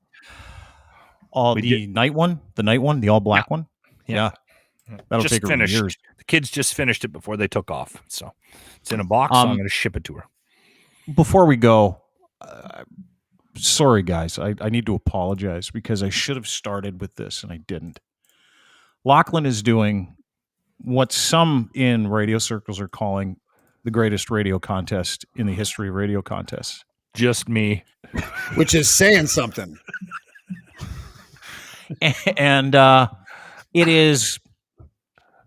S1: The night one, the all black one. Yeah, that'll take her years.
S3: The kids just finished it before they took off, so it's in a box. So I'm going to ship it to her.
S1: Before we go, sorry guys, I need to apologize because I should have started with this and I didn't. Lachlan is doing what some in radio circles are calling the greatest radio contest in the history of radio contests.
S3: Just me.
S4: Which is saying something.
S1: And it is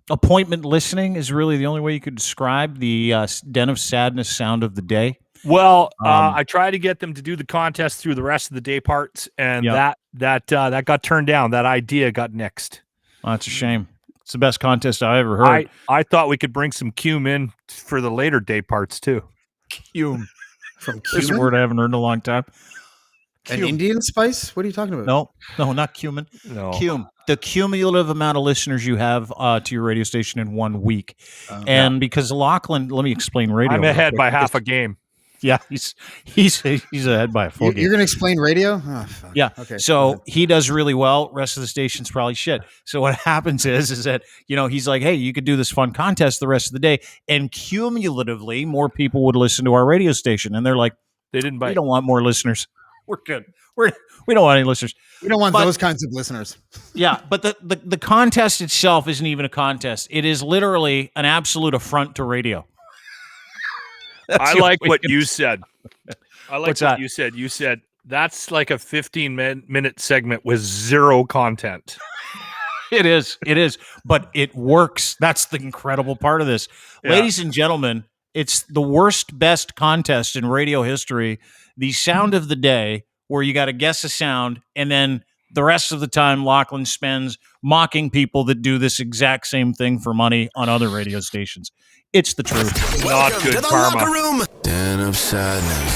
S1: appointment listening is really the only way you could describe the Den of Sadness sound of the day.
S3: Well, I tried to get them to do the contest through the rest of the day parts, and that got turned down. That idea got nixed.
S1: Well, that's a shame. It's the best contest I ever heard.
S3: I thought we could bring some cume in for the later day parts too.
S1: Cume. This is a word I haven't heard in a long time.
S4: An Indian spice? What are you talking about?
S1: No, not cumin.
S3: No.
S1: Cume. The cumulative amount of listeners you have to your radio station in 1 week. Because Lachlan, let me explain radio.
S3: I'm ahead by half a game.
S1: Yeah, he's ahead by a full game.
S4: You're going to explain radio? Oh, fuck.
S1: Yeah.
S4: Okay.
S1: So he does really well. Rest of the station's probably shit. So what happens is that, he's like, hey, you could do this fun contest the rest of the day. And cumulatively, more people would listen to our radio station. And they're like,
S3: they didn't bite.
S1: We don't want more listeners. We're good. We don't want any listeners.
S4: We don't want those kinds of listeners.
S1: Yeah, but the contest itself isn't even a contest. It is literally an absolute affront to radio.
S3: I like what you said. I like
S1: What's
S3: what
S1: that?
S3: you said. You said that's like a 15-minute segment with zero content.
S1: It is, but it works. That's the incredible part of this.
S3: Yeah.
S1: Ladies and gentlemen, it's the worst, best contest in radio history. The sound of the day, where you got to guess a sound, and then the rest of the time Lachlan spends mocking people that do this exact same thing for money on other radio stations. It's the truth.
S3: Not
S10: Welcome
S3: good
S10: to the
S3: karma.
S10: Locker Room. Den of Sadness.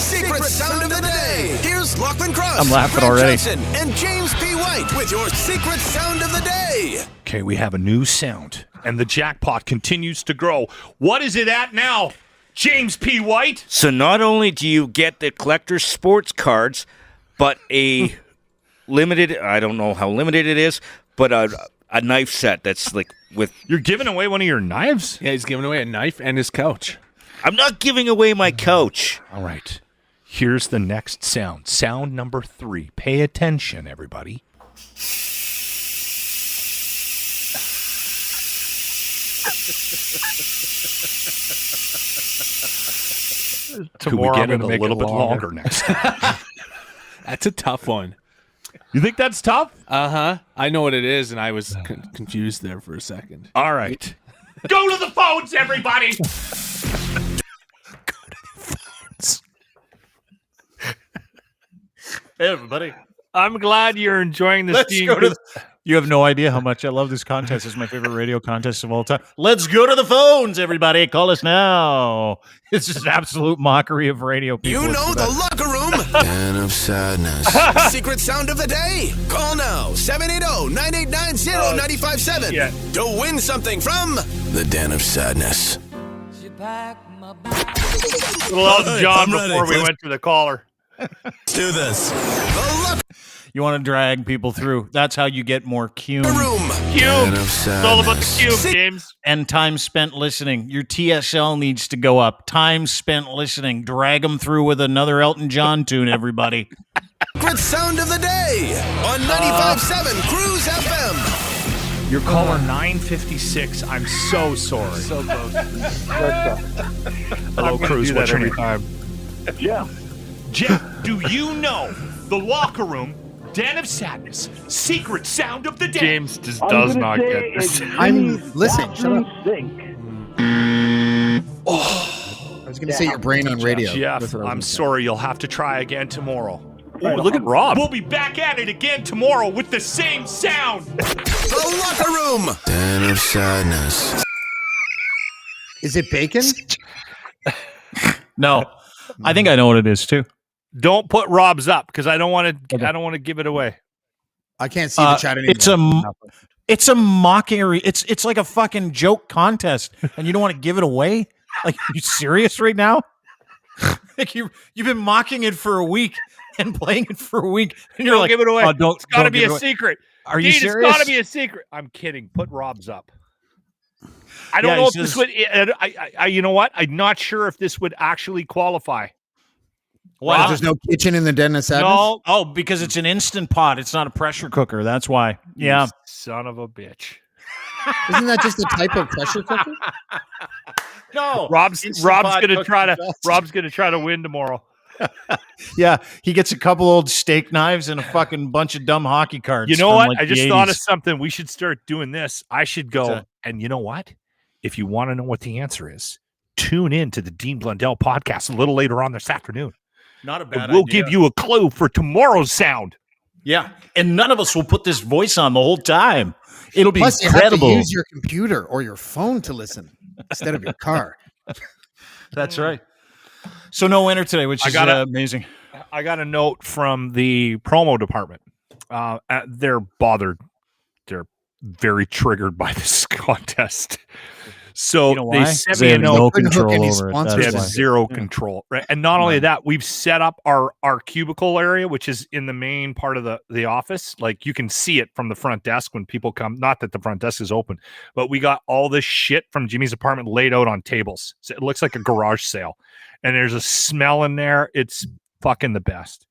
S10: Secret sound of the day. Here's Lachlan Cross,
S1: I'm laughing
S10: Greg
S1: already.
S10: Johnson, and James P. White with your secret sound of the day.
S3: Okay, we have a new sound, and the jackpot continues to grow. What is it at now, James P. White?
S11: So not only do you get the collector's sports cards, but a limited, I don't know how limited it is, but a knife set that's like with...
S3: You're giving away one of your knives?
S12: Yeah, he's giving away a knife and his couch.
S11: I'm not giving away my couch.
S3: All right. Here's the next sound. Sound number 3. Pay attention, everybody. Tomorrow
S12: Could we get
S3: I'm
S12: it
S3: gonna
S12: a
S3: make
S12: little
S3: it
S12: bit longer
S3: next time.
S12: That's a tough one.
S3: You think that's tough?
S12: Uh-huh. I know what it is, and I was confused there for a second.
S3: All right. Go to the phones, everybody!
S1: Hey, everybody.
S3: I'm glad you're enjoying this.
S1: Let's go to you have no idea how much I love this contest. It's my favorite radio contest of all time. Let's go to the phones, everybody. Call us now. It's just an absolute mockery of radio people.
S10: You know the Locker Room. Den of Sadness. Secret sound of the day. Call now. 780-989-0957.
S3: Yeah.
S10: To win something from the Den of Sadness.
S3: Little Elton John
S10: I'm ready.
S3: before we went to the caller.
S10: Let's do this.
S1: You want to drag people through. That's how you get more cume.
S10: Room.
S3: Cube. It's all about the cube, James.
S1: And time spent listening. Your TSL needs to go up. Time spent listening. Drag them through with another Elton John tune, everybody.
S10: Secret sound of the day on 95.7 Cruise FM.
S3: Your caller 956. I'm so sorry.
S12: So close.
S3: Hello, Cruz. What's your name?
S13: Yeah.
S3: Jeff, do you know the Locker Room, Den of Sadness, secret sound of the day? James just does not get this.
S4: I'm listening. Shut up.
S13: Sink.
S4: I was going to say your brain on radio.
S3: Jeff,
S4: That's what I was
S3: I'm
S4: gonna say.
S3: sorry. You'll have to try again tomorrow. Oh, look at Rob. We'll be back at it again tomorrow with the same sound.
S10: The Locker Room. Den of Sadness.
S4: Is it bacon?
S1: No. I think I know what it is, too.
S3: Don't put Rob's up because I don't want to. I don't want to give it away.
S4: I can't see the chat anymore.
S1: It's a mockery. It's like a fucking joke contest, and you don't want to give it away? Like, are you serious right now? Like you've been mocking it for a week and playing it for a week, and you're
S3: Don't
S1: like,
S3: give it away.
S1: Oh, don't.
S3: It's got to
S1: don't
S3: be
S1: give
S3: a
S1: it away.
S3: secret.
S1: Are you
S3: Dean,
S1: serious?
S3: It's got to be a secret. I'm kidding. Put Rob's up. I don't
S1: Yeah,
S3: know
S1: he
S3: if this
S1: says-
S3: would. I you know what? I'm not sure if this would actually qualify.
S1: Why?
S4: There's no kitchen in the Den of Sadness?
S3: No.
S1: Oh, because it's an instant pot. It's not a pressure cooker. That's why. Yeah.
S3: You son of a bitch.
S4: Isn't that just a type of pressure cooker?
S1: No.
S3: Rob's
S1: Instant pot
S3: gonna
S1: cooking
S3: try to
S1: fast.
S3: Rob's gonna try to win tomorrow.
S1: Yeah, he gets a couple old steak knives and a fucking bunch of dumb hockey cards.
S3: You know
S1: from,
S3: what?
S1: like,
S3: I
S1: the
S3: just thought of
S1: 80s.
S3: something. We should start doing this. I should go.
S1: What's that?
S3: And you know what? If you want to know what the answer is, tune in to the Dean Blundell podcast a little later on this afternoon.
S1: Not a bad
S3: We'll
S1: idea.
S3: give you a clue for tomorrow's sound.
S1: Yeah, and none of us will put this voice on the whole time. It'll be
S4: Plus, you
S1: incredible.
S4: have to use your computer or your phone to listen instead of your car.
S1: That's right. So no winner today, which is amazing.
S3: I got a note from the promo department. They're bothered. They're very triggered by this contest. So
S1: You know
S3: they
S1: why?
S3: sent
S1: 'Cause
S3: me
S1: they
S3: a
S1: have
S3: note.
S1: no
S4: Couldn't hook
S1: control
S4: any
S1: over it.
S4: sponsors.
S3: They
S1: That's
S3: have
S1: why.
S3: zero control. Right? And not only that, we've set up our cubicle area, which is in the main part of the office. Like you can see it from the front desk when people come. Not that the front desk is open, but we got all this shit from Jimmy's apartment laid out on tables. So it looks like a garage sale. And there's a smell in there. It's fucking the best.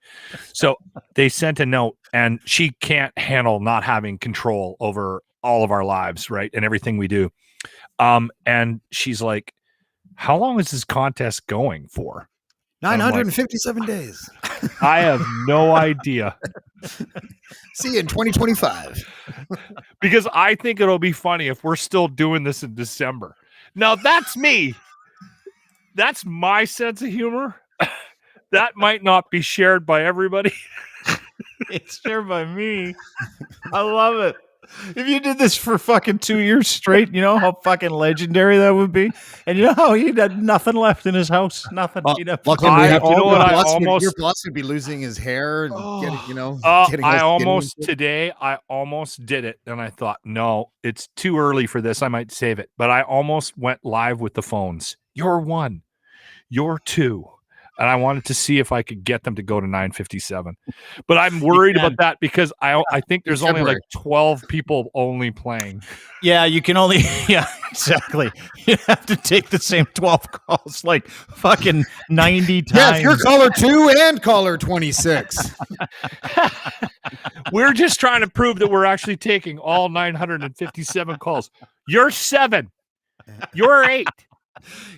S3: So they sent a note, and she can't handle not having control over all of our lives, right, and everything we do. And she's like, how long is this contest going for?
S4: 957 days.
S3: I have no idea.
S4: See you in 2025.
S3: Because I think it'll be funny if we're still doing this in December. Now, that's me. That's my sense of humor. That might not be shared by everybody.
S1: It's shared by me. I love it. If you did this for fucking 2 years straight, you know how fucking legendary that would be? And you know how he'd had nothing left in his house? Nothing. He'd have
S4: Luckily,
S3: your
S4: boss would be losing his hair and getting, getting
S3: I almost did it. And I thought, no, it's too early for this. I might save it. But I almost went live with the phones. You're 1. You're 2. And I wanted to see if I could get them to go to 957. But I'm worried about that because I think there's only like 12 people only playing.
S1: Yeah, you can only, yeah, exactly. You have to take the same 12 calls like fucking 90 times.
S4: Yeah, if you're caller 2 and caller 26.
S3: We're just trying to prove that we're actually taking all 957 calls. You're 7. You're 8.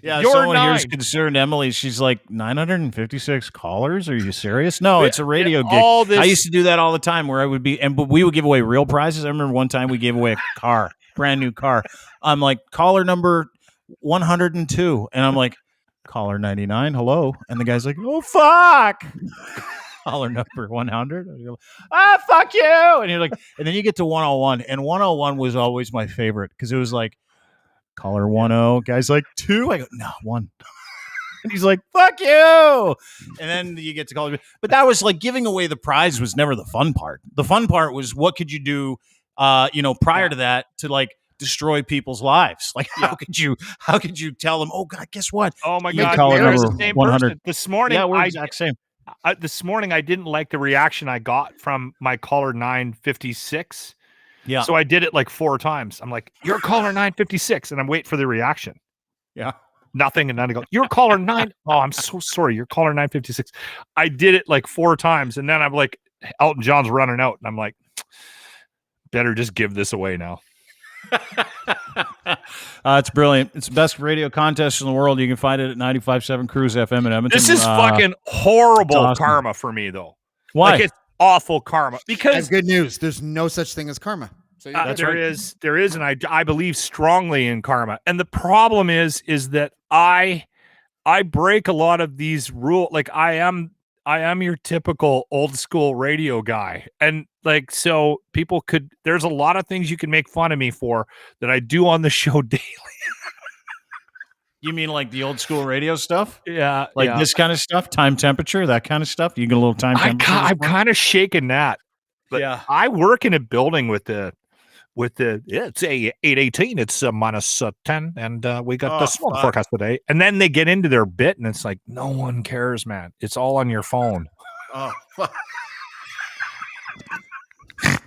S1: Yeah,
S3: You're
S1: someone
S3: 9.
S1: here's concerned. Emily, she's like, 956 callers? Are you serious? No, it's a radio gig. I used to do that all the time where I would be, but we would give away real prizes. I remember one time we gave away a car, brand new car. I'm like, caller number 102. And I'm like, caller 99, hello. And the guy's like, oh, fuck. Caller number 100. Fuck you. And you're like, and then you get to 101. And 101 was always my favorite because it was like, caller 10, guy's like 2. I go, no, 1. And he's like, fuck you. And then you get to call it. But that was like giving away the prize was never the fun part. The fun part was what could you do, prior to that to like destroy people's lives? Like, how could you tell them, oh God, guess what?
S3: Oh my
S1: You
S3: God.
S1: caller
S3: There's
S1: number
S3: the same
S1: 100.
S3: person. This morning,
S1: yeah, we're exact same.
S3: This morning, I didn't like the reaction I got from my caller 956.
S1: Yeah.
S3: So I did it like 4 times. I'm like, you're caller 956. And I'm waiting for the reaction.
S1: Yeah.
S3: Nothing. And then I go, you're caller 9. Oh, I'm so sorry. You're caller 956. I did it like 4 times. And then I'm like, Elton John's running out. And I'm like, better just give this away now.
S1: It's brilliant. It's the best radio contest in the world. You can find it at 95.7 Cruise FM in Edmonton.
S3: This is fucking horrible karma for me, though.
S1: Why?
S3: Like, it's awful karma. Because
S4: that's good news. There's no such thing as karma. So
S3: there is, and I believe strongly in karma. And the problem is that I break a lot of these rules. Like I am your typical old school radio guy, and like so people could. There's a lot of things you can make fun of me for that I do on the show daily.
S1: You mean like the old school radio stuff?
S3: Yeah,
S1: like this kind of stuff, time temperature, that kind of stuff. You get a little time temperature.
S3: I'm kind of shaking that. But
S1: yeah,
S3: I work in a building with the it's a 818. It's a minus 10, and we got the storm forecast today. And then they get into their bit, and it's like no one cares, man. It's all on your phone.
S1: Oh, fuck.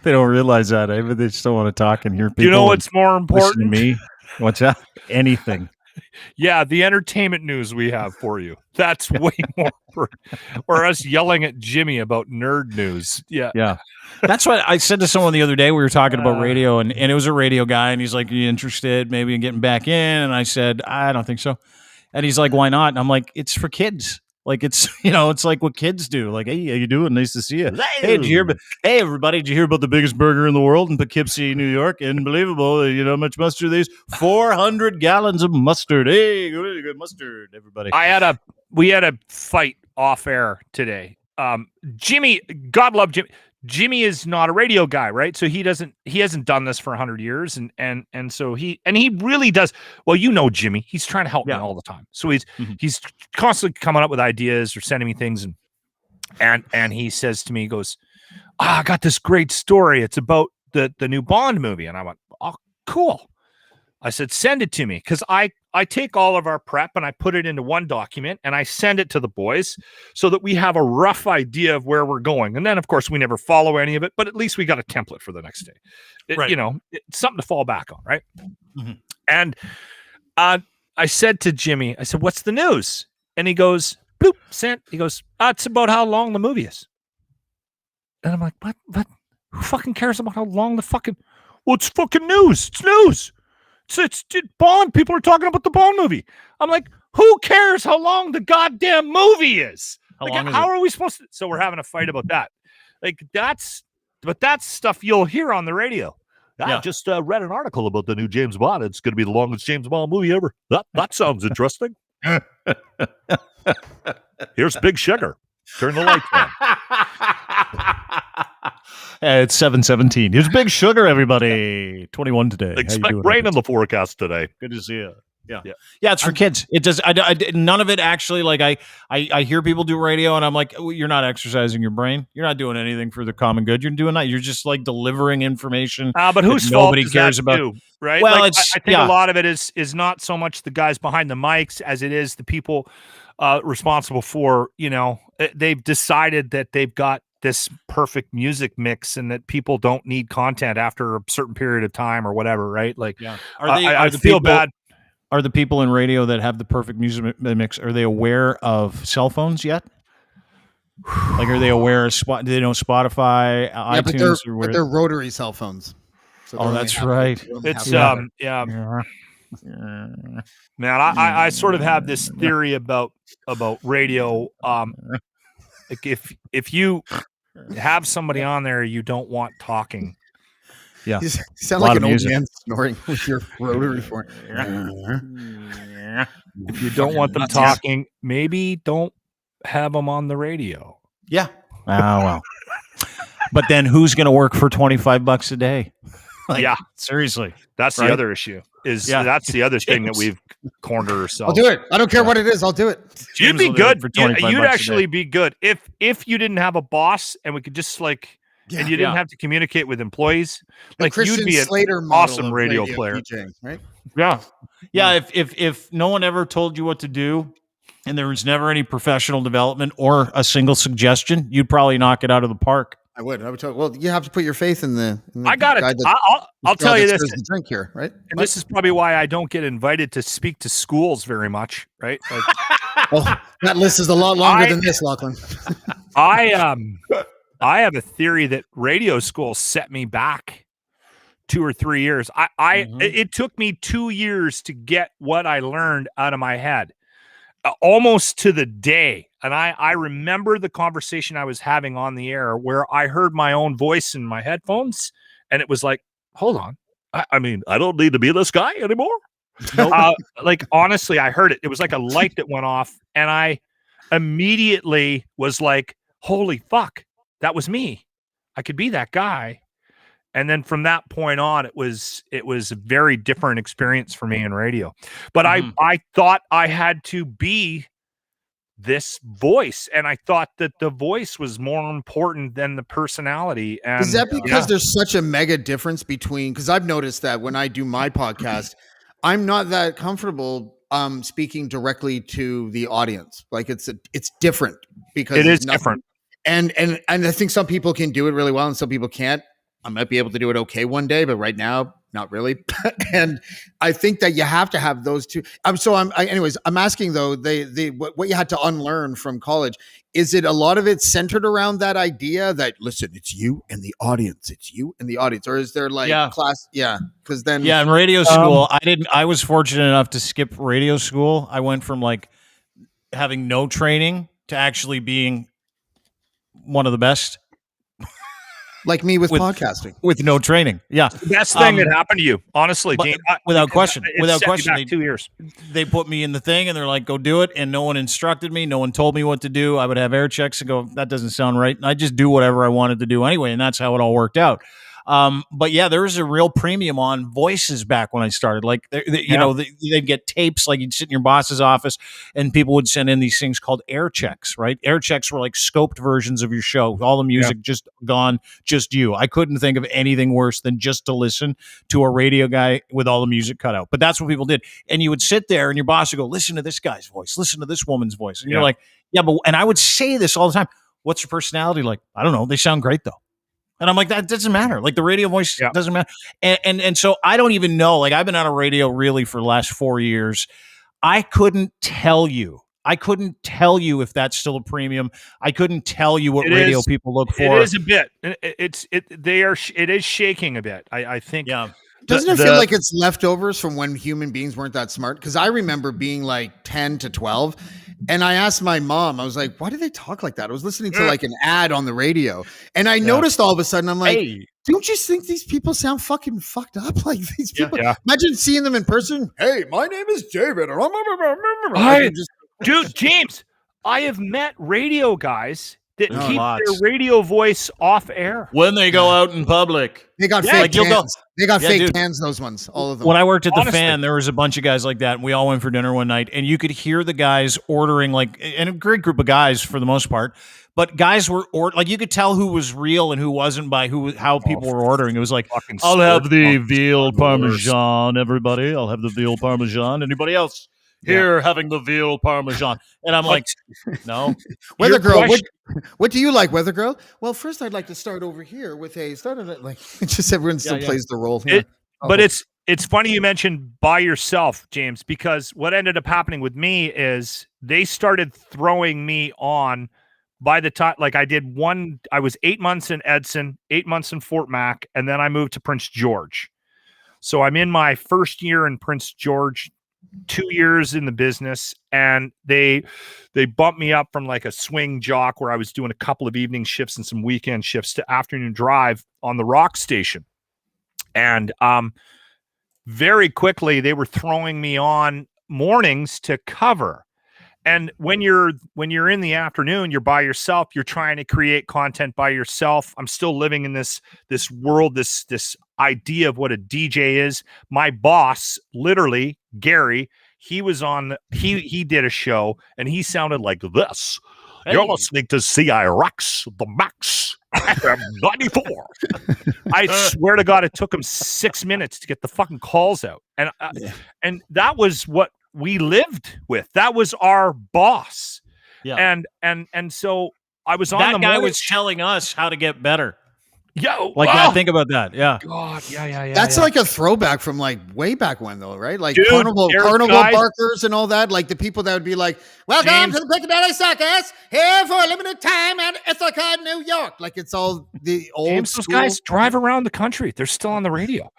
S1: They don't realize that, but they still want to talk and hear people.
S3: You know what's more important
S1: to me? What's that? Anything.
S3: Yeah, the entertainment news we have for you. That's way more important. Or us yelling at Jimmy about nerd news. Yeah.
S1: That's what I said to someone the other day. We were talking about radio, and it was a radio guy, and he's like, "Are you interested maybe in getting back in?" And I said, "I don't think so." And he's like, "Why not?" And I'm like, "It's for kids. Like it's it's like what kids do. Like, hey, how you doing? Nice to see you. Hey, did you hear? Hey, everybody, did you hear about the biggest burger in the world in Poughkeepsie, New York? Unbelievable. You know how much mustard they use? 400 gallons of mustard. Hey, good mustard, everybody.
S3: We had a fight off air today. Jimmy, God love Jimmy. Jimmy is not a radio guy, right? So he hasn't done this for 100 years, and so he really does. Well, you know Jimmy, he's trying to help me all the time. So he's constantly coming up with ideas or sending me things, and he says to me, he goes, I got this great story. It's about the new Bond movie, and I went, oh, cool. I said, send it to me, because I take all of our prep and I put it into one document and I send it to the boys so that we have a rough idea of where we're going. And then, of course, we never follow any of it, but at least we got a template for the next day.
S1: Right.
S3: It's something to fall back on, right? And I said to Jimmy, I said, what's the news? And he goes, bloop, sent. He goes, it's about how long the movie is. And I'm like, what? Who fucking cares about how long the fucking? Well, it's fucking news. It's news. It's Bond. People are talking about the Bond movie. I'm like, who cares how long the goddamn movie is? How are we supposed to? So we're having a fight about that. Like that's stuff you'll hear on the radio. I just read an article about the new James Bond. It's going to be the longest James Bond movie ever. That sounds interesting. Here's Big Sugar. Turn the lights on.
S1: It's 7:17. Here's Big Sugar, everybody. 21 today.
S3: Expect rain in the forecast today.
S1: Good to see you. Yeah. It's for kids. It does. None of it actually. Like I hear people do radio, and I'm like, you're not exercising your brain. You're not doing anything for the common good. You're doing that. You're just like delivering information.
S3: But whose
S1: nobody
S3: fault
S1: cares
S3: that
S1: about?
S3: Too, right?
S1: Well,
S3: like, I think a lot of it is not so much the guys behind the mics as it is the people responsible for. They've decided that they've got this perfect music mix, and that people don't need content after a certain period of time or whatever. Right? Like, I feel bad.
S1: Are the people in radio that have the perfect music mix, are they aware of cell phones yet? Like, are they aware of do they know Spotify, iTunes?
S4: But they're rotary cell phones.
S1: So that's right.
S3: It's Man, I sort of have this theory about radio. Like if you have somebody on there you don't want talking.
S4: Yeah, you sound like an old man snoring with your rotary phone.
S3: If you don't want them talking, maybe don't have them on the radio.
S1: Yeah. Oh well. But then who's going to work for $25 a day? Seriously.
S3: That's the other issue. That's the other thing that we've cornered ourselves.
S4: I'll do it. I don't care what it is. I'll do it.
S3: You'd be good. You'd actually be good if you didn't have a boss and we could just and you didn't have to communicate with employees. Like you'd be an awesome radio player,
S4: DJing, right?
S1: Yeah. If no one ever told you what to do, and there was never any professional development or a single suggestion, you'd probably knock it out of the park.
S4: I would tell. Well, you have to put your faith in the.
S3: I got it. I'll tell you this.
S4: The drink here, right?
S3: And this is probably why I don't get invited to speak to schools very much, right? Like,
S4: that list is a lot longer than this, Lachlan.
S3: I have a theory that radio school set me back 2 or 3 years. It took me 2 years to get what I learned out of my head, almost to the day. And I remember the conversation I was having on the air where I heard my own voice in my headphones, and it was like, hold on. I mean, I don't need to be this guy anymore. Like, honestly, I heard it. It was like a light that went off, and I immediately was like, holy fuck. That was me. I could be that guy. And then from that point on, it was a very different experience for me in radio. But I thought I had to be this voice, and I thought that the voice was more important than the personality. And
S4: is that because there's such a mega difference between? Because I've noticed that when I do my podcast, I'm not that comfortable speaking directly to the audience. Like it's different because
S3: it is different.
S4: And I think some people can do it really well and some people can't. I might be able to do it okay one day, but right now, not really. And I think that you have to have those two. I'm asking though, what you had to unlearn from college, is it a lot of it centered around that idea that, listen, it's you and the audience, or is there class? Yeah. Cause then,
S1: in radio school, I was fortunate enough to skip radio school. I went from having no training to actually being one of the best.
S4: Like me with podcasting,
S1: with no training. Yeah,
S3: the best thing that happened to you, honestly, Dean.
S1: Without question.
S3: 2 years.
S1: They put me in the thing, and they're like, "Go do it." And no one instructed me. No one told me what to do. I would have air checks and go, "That doesn't sound right." And I just do whatever I wanted to do anyway, and that's how it all worked out. But yeah, there was a real premium on voices back when I started. Like, they'd get tapes, like you'd sit in your boss's office and people would send in these things called air checks, right? Air checks were like scoped versions of your show. All the music just gone, just you. I couldn't think of anything worse than just to listen to a radio guy with all the music cut out. But that's what people did. And you would sit there and your boss would go, listen to this guy's voice, listen to this woman's voice. And you're like, and I would say this all the time. What's your personality like? I don't know. They sound great though. And I'm like, that doesn't matter. Like the radio voice doesn't matter. And so I don't even know, like I've been on a radio really for the last 4 years. I couldn't tell you I couldn't tell you if that's still a premium. I couldn't tell you what radio people look for.
S3: It is a bit. It is shaking a bit. I think.
S1: Yeah.
S4: Doesn't it feel like it's leftovers from when human beings weren't that smart? Because I remember being like 10 to 12, and I asked my mom, I was like, why do they talk like that? I was listening to like an ad on the radio, and I noticed all of a sudden, I'm like, don't you think these people sound fucking fucked up? Like these people, imagine seeing them in person. Hey, my name is David.
S3: Dude, James, I have met radio guys that keep their radio voice off air
S1: when they go out in public.
S4: They got fake cans. They got fake cans, those ones, all of them.
S1: When I worked at the Fan, there was a bunch of guys like that, and we all went for dinner one night, and you could hear the guys ordering, and a great group of guys for the most part, but guys were you could tell who was real and who wasn't by how people were ordering. It was like, I'll have the veal parmesan, everybody. I'll have the veal parmesan. Anybody else? Here, having the veal parmesan. And I'm like, no.
S4: Weather girl, what do you like, Weather girl? Well, first I'd like to start over here with just everyone still plays the role.
S3: But it's funny you mentioned by yourself, James, because what ended up happening with me is they started throwing me on by the time, I was 8 months in Edson, 8 months in Fort Mac, and then I moved to Prince George. So I'm in my first year in Prince George, 2 years in the business, and they bumped me up from like a swing jock where I was doing a couple of evening shifts and some weekend shifts to afternoon drive on the rock station. And very quickly they were throwing me on mornings to cover. And when you're in the afternoon, you're by yourself, you're trying to create content by yourself. I'm still living in this world, this idea of what a DJ is. My boss, literally, Gary, he did a show and he sounded like this. Hey. You're listening to CIRX, the Max FM 94. I swear to God, it took him 6 minutes to get the fucking calls out. And that was what we lived with. That was our boss. Yeah. And so I was on
S1: that guy was telling us how to get better. Think about that. Yeah.
S3: God. Yeah.
S4: That's like a throwback from like way back when, though, right? Like carnival barkers and all that. Like the people that would be like, "Welcome to the Piccadilly Circus, here for a limited time at Ithaca, New York." Like it's all the old
S3: James, those guys drive around the country. They're still on the radio.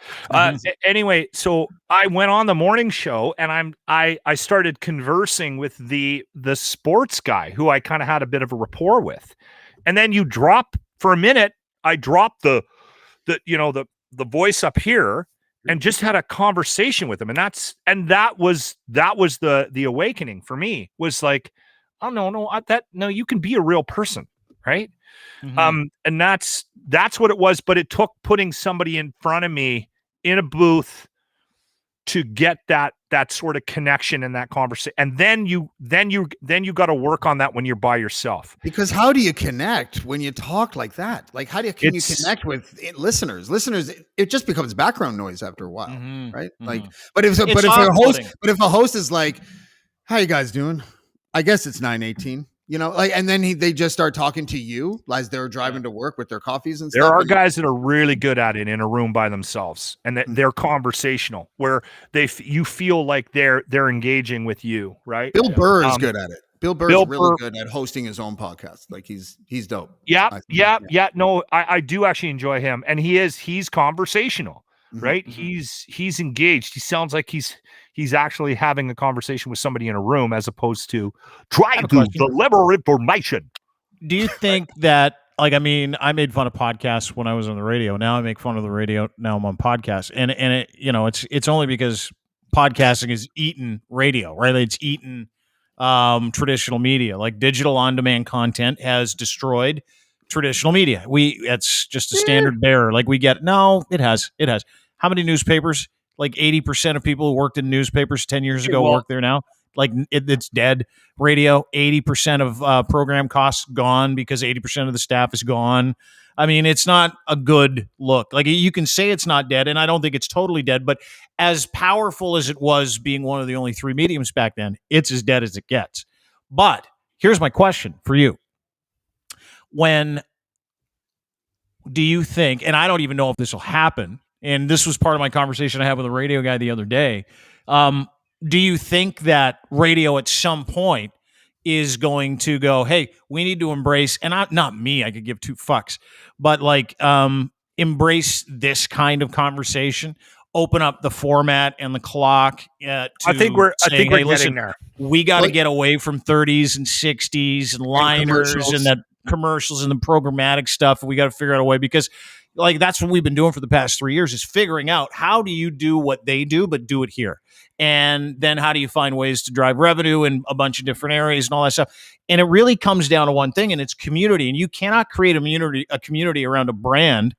S3: Anyway, so I went on the morning show and I started conversing with the sports guy who I kind of had a bit of a rapport with, and then you drop for a minute. I dropped the voice up here and just had a conversation with him. And that was the awakening for me, was like, oh no, you can be a real person. Right. Mm-hmm. And that's what it was. But it took putting somebody in front of me in a booth to get that sort of connection and that conversation. And then you got to work on that when you're by yourself.
S4: Because how do you connect when you talk like that? Like can you connect with listeners? It just becomes background noise after a while, right? Mm-hmm. Like, but if a host is like, "How you guys doing? I guess it's 9:18." And then they just start talking to you as they're driving to work with their coffees and stuff.
S3: There are guys that are really good at it in a room by themselves, and they're conversational, where you feel like they're engaging with you, right?
S4: Bill Burr is good at it. Bill Burr is really good at hosting his own podcast. Like he's dope.
S3: Yeah. No, I do actually enjoy him, and he's conversational, right? Mm-hmm. He's engaged. He sounds like he's actually having a conversation with somebody in a room, as opposed to trying to deliver information.
S1: Do you think that, I made fun of podcasts when I was on the radio. Now I make fun of the radio. Now I'm on podcasts, and it's only because podcasting is eaten radio, right? It's eaten traditional media. Like digital on-demand content has destroyed traditional media. It's just a standard bearer. Like it has. How many newspapers? Like 80% of people who worked in newspapers 10 years ago work there now. Like it's dead. Radio, 80% of program costs gone because 80% of the staff is gone. It's not a good look. Like you can say it's not dead, and I don't think it's totally dead, but as powerful as it was being one of the only three mediums back then, it's as dead as it gets. But here's my question for you. When do you think, and I don't even know if this will happen, and this was part of my conversation I had with a radio guy the other day. Do you think that radio at some point is going to go, hey, we need to embrace, and not me, I could give two fucks, but like embrace this kind of conversation, open up the format and the clock. I
S3: think we're getting there.
S1: We got to get away from 30s and 60s and liners and that commercials and the programmatic stuff. We got to figure out a way, because like that's what we've been doing for the past 3 years, is figuring out how do you do what they do, but do it here. And then how do you find ways to drive revenue in a bunch of different areas and all that stuff. And it really comes down to one thing, and it's community. And you cannot create a community around a brand.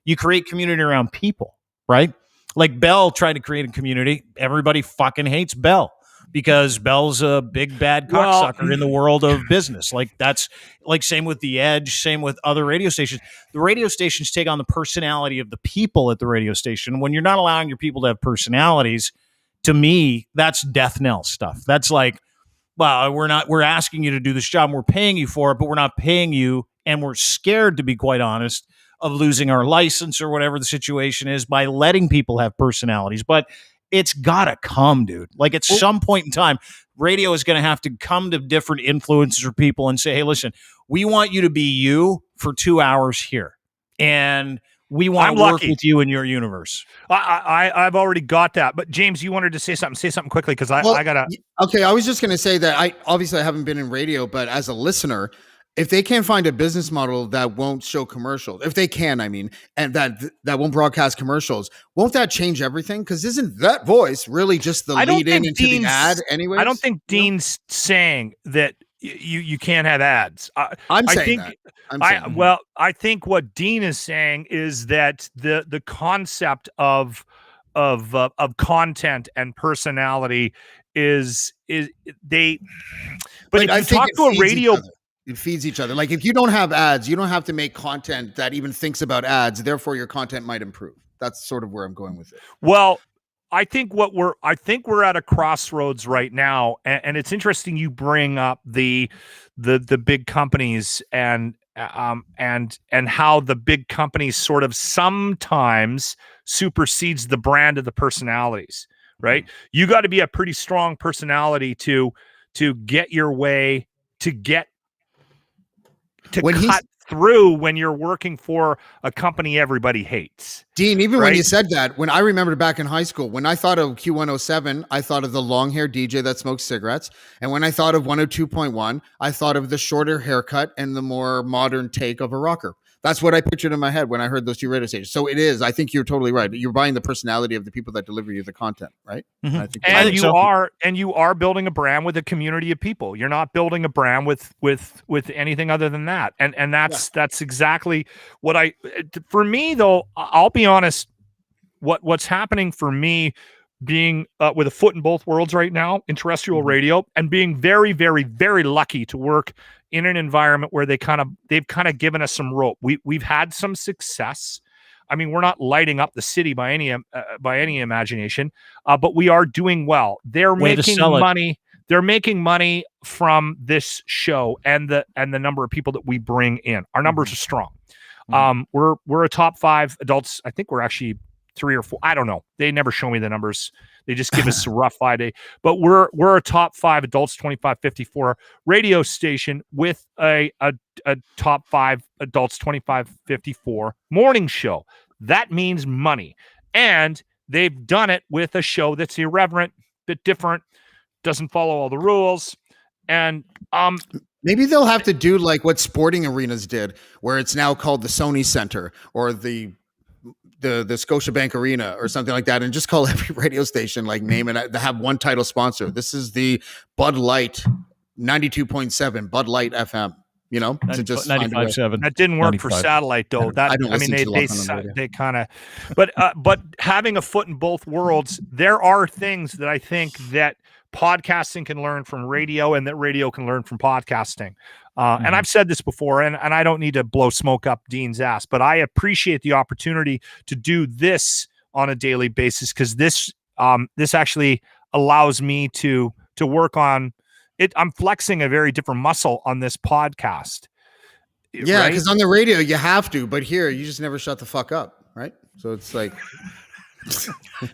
S1: You create community around people, right? Like Bell tried to create a community. Everybody fucking hates Bell because Bell's a big bad cocksucker in the world of business. Like that's like same with The Edge, same with other radio stations. The radio stations take on the personality of the people at the radio station. When you're not allowing your people to have personalities, to me, that's death knell stuff. That's like, well, we're asking you to do this job and we're paying you for it, but we're not paying you. And we're scared, to be quite honest, of losing our license or whatever the situation is by letting people have personalities. But it's got to come, dude. Like at some point in time, radio is going to have to come to different influencers or people and say, hey, listen, we want you to be you for 2 hours here. And we want to work with you in your universe.
S3: I've already got that. But James, you wanted to say something. Say something quickly, because I got to.
S4: Okay, I was just going to say that I haven't been in radio, but as a listener, if they can't find a business model that won't show commercials, if they can, I mean, and that won't broadcast commercials, won't that change everything? Because isn't that voice really just the lead in into the ad anyway?
S3: I don't think Dean's saying that you can't have ads.
S4: I'm saying that.
S3: I think what Dean is saying is that the concept of content and personality is they. But if
S4: I
S3: you
S4: think
S3: talk to a radio.
S4: It feeds each other. Like if you don't have ads, you don't have to make content that even thinks about ads. Therefore, your content might improve. That's sort of where I'm going with it.
S3: Well, I think we're at a crossroads right now, and it's interesting you bring up the big companies and how the big companies sort of sometimes supersedes the brand of the personalities. Right? You got to be a pretty strong personality to get your way, to cut through when you're working for a company everybody hates.
S4: Dean, even when you said that, when I remember back in high school, when I thought of Q107, I thought of the long-haired DJ that smokes cigarettes. And when I thought of 102.1, I thought of the shorter haircut and the more modern take of a rocker. That's what I pictured in my head when I heard those two radio stations. So it is. I think you're totally right. You're buying the personality of the people that deliver you the content, right?
S3: Mm-hmm.
S4: I think
S3: you are building a brand with a community of people. You're not building a brand with anything other than that. And that's exactly what for me though, I'll be honest, what's happening for me being with a foot in both worlds right now in terrestrial radio, and being very, very, very lucky to work in an environment where they've kind of given us some rope. We've had some success. I mean, we're not lighting up the city by any imagination, but we are doing well. They're making money. They're making money from this show and the number of people that we bring in. Our numbers are strong. We're a top 5 adults. I think we're actually 3 or 4. I don't know. They never show me the numbers. They just give us a rough 5 day. But we're a top 5 adults 25-54 radio station with a top 5 adults 25-54 morning show. That means money. And they've done it with a show that's irreverent, bit different, doesn't follow all the rules. And
S4: maybe they'll have to do like what sporting arenas did, where it's now called the Sony Center or the Scotiabank Arena or something like that, and just call every radio station, like name it, have one title sponsor. This is the Bud Light 92.7 Bud Light FM. You know, to just
S1: 95.7.
S3: That didn't work for satellite though. They kind of, but having a foot in both worlds, there are things that I think that podcasting can learn from radio and that radio can learn from podcasting. And I've said this before, and I don't need to blow smoke up Dean's ass, but I appreciate the opportunity to do this on a daily basis, because this actually allows me to work on it. I'm flexing a very different muscle on this podcast.
S4: Yeah, because on the radio you have to, but here you just never shut the fuck up, right? So it's like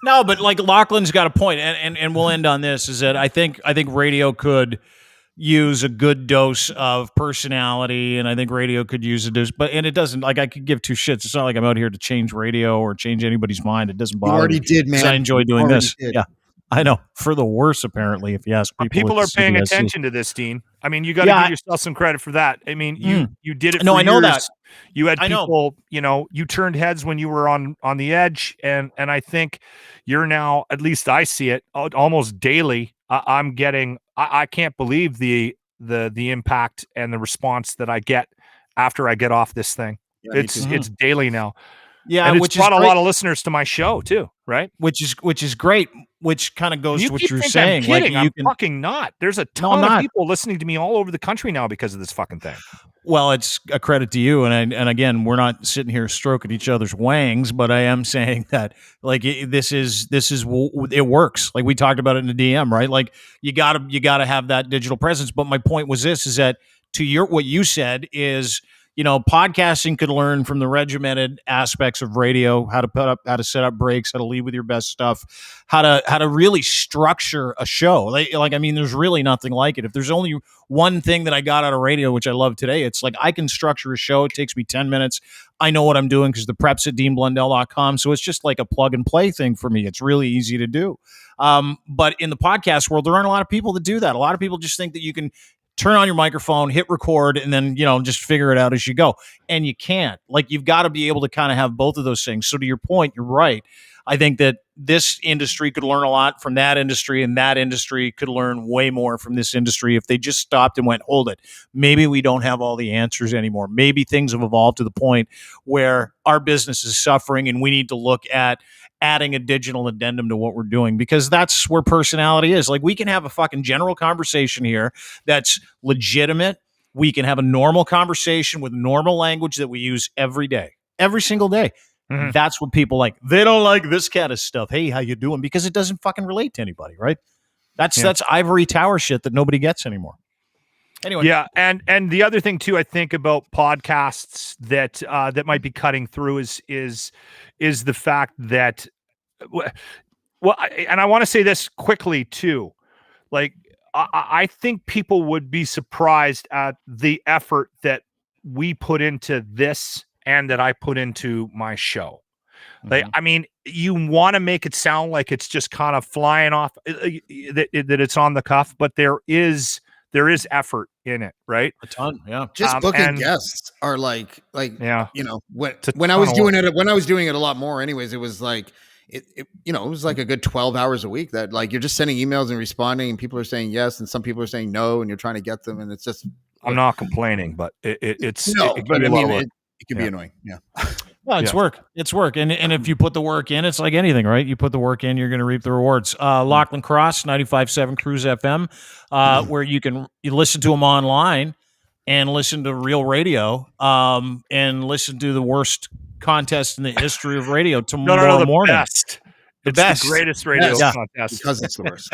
S1: no, but like Lachlan's got a point, and we'll end on this, is that I think radio could use a good dose of personality, and I think radio could use a dose. But it doesn't, like, I could give two shits. It's not like I'm out here to change radio or change anybody's mind. It doesn't bother me.
S4: You already did, man.
S1: I enjoy doing
S4: already
S1: this.
S4: did.
S1: Yeah, I know, for the worse, apparently. If you ask people,
S3: People
S1: at
S3: are
S1: the
S3: paying
S1: CBSC.
S3: attention to this, Dean. I mean, you got to
S1: Yeah,
S3: give yourself some credit for that. I mean, you did it.
S1: No,
S3: for
S1: I know
S3: years.
S1: that.
S3: You had
S1: I know.
S3: people. You turned heads when you were on the edge, and I think you're now. At least I see it almost daily. I'm getting. I can't believe the impact and the response that I get after I get off this thing.
S4: Yeah,
S3: it's daily now.
S1: Yeah,
S3: and it's
S1: which
S3: brought
S1: is
S3: a
S1: great.
S3: lot of listeners to my show too, right?
S1: Which is great. Which kind of goes
S3: You
S1: to what
S3: keep
S1: you're
S3: thinking
S1: saying.
S3: I'm kidding.
S1: Like,
S3: I'm
S1: you can.
S3: fucking not. There's a
S1: No, I'm
S3: ton of
S1: not.
S3: people listening to me all over the country now because of this fucking thing.
S1: Well, it's a credit to you, and again, we're not sitting here stroking each other's wangs, but I am saying that, like, this is it works. Like we talked about it in the DM, right? Like you gotta have that digital presence. But my point was this: is that what you said is, podcasting could learn from the regimented aspects of radio, how to set up breaks, how to lead with your best stuff, how to really structure a show. Like, I mean, there's really nothing like it. If there's only one thing that I got out of radio, which I love today, it's like I can structure a show. It takes me 10 minutes. I know what I'm doing because the prep's at deanblundell.com. So it's just like a plug and play thing for me. It's really easy to do. But in the podcast world, there aren't a lot of people that do that. A lot of people just think that you can turn on your microphone, hit record, and then, just figure it out as you go. And you can't. Like, you've got to be able to kind of have both of those things. So to your point, you're right. I think that this industry could learn a lot from that industry, and that industry could learn way more from this industry if they just stopped and went, hold it. Maybe we don't have all the answers anymore. Maybe things have evolved to the point where our business is suffering and we need to look at adding a digital addendum to what we're doing, because that's where personality is. Like, we can have a fucking general conversation here that's legitimate. We can have a normal conversation with normal language that we use every day, every single day. Mm-hmm. That's what people like. They don't like this kind of stuff. Hey, how you doing? Because it doesn't fucking relate to anybody, right? That's ivory tower shit that nobody gets anymore. Anyway.
S3: Yeah, and the other thing too, I think, about podcasts that might be cutting through is the fact that, and I want to say this quickly too, like I think people would be surprised at the effort that we put into this and that I put into my show. Mm-hmm. Like, I mean, you want to make it sound like it's just kind of flying off, that it's on the cuff, but there is effort in it, right?
S1: A ton, yeah.
S4: Just booking guests are like,
S3: yeah.
S4: When I was doing it a lot more anyways, it was like, it was like a good 12 hours a week that, like, you're just sending emails and responding, and people are saying yes, and some people are saying no, and you're trying to get them, and it's just.
S3: I'm not complaining, but it's.
S4: But I mean, it can be annoying. Yeah.
S1: Well, it's work. It's work. And if you put the work in, it's like anything, right? You put the work in, you're going to reap the rewards. Lachlan Cross, 95.7 Cruise FM, where you listen to them online and listen to real radio, and listen to the worst contest in the history of radio tomorrow morning.
S3: Best.
S1: The
S3: it's
S1: best.
S3: The greatest radio contest.
S4: Because it's the worst.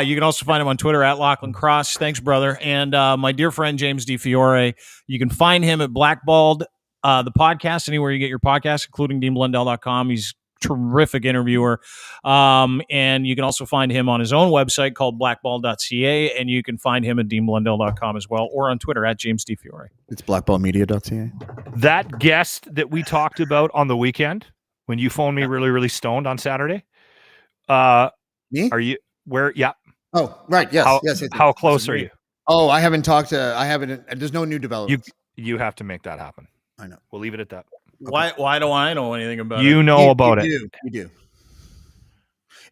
S1: You can also find him on Twitter at Lachlan Cross. Thanks, brother. And my dear friend, James DiFiore, you can find him at Blackballed, the podcast, anywhere you get your podcast, including deanblundell.com. He's a terrific interviewer. And you can also find him on his own website called blackball.ca, and you can find him at deanblundell.com as well, or on Twitter at James DiFiore.
S4: It's blackballmedia.ca.
S3: That guest that we talked about on the weekend, when you phoned me really, really stoned on Saturday.
S4: Me?
S3: Are you where? Yeah.
S4: Oh, right. Yes. Yes.
S3: How close are you?
S4: Oh, I haven't talked to. I haven't. There's no new developments.
S3: You have to make that happen.
S4: I know.
S3: We'll leave it at that.
S1: Okay. Why do I know anything about it?
S3: You know about it.
S4: You do.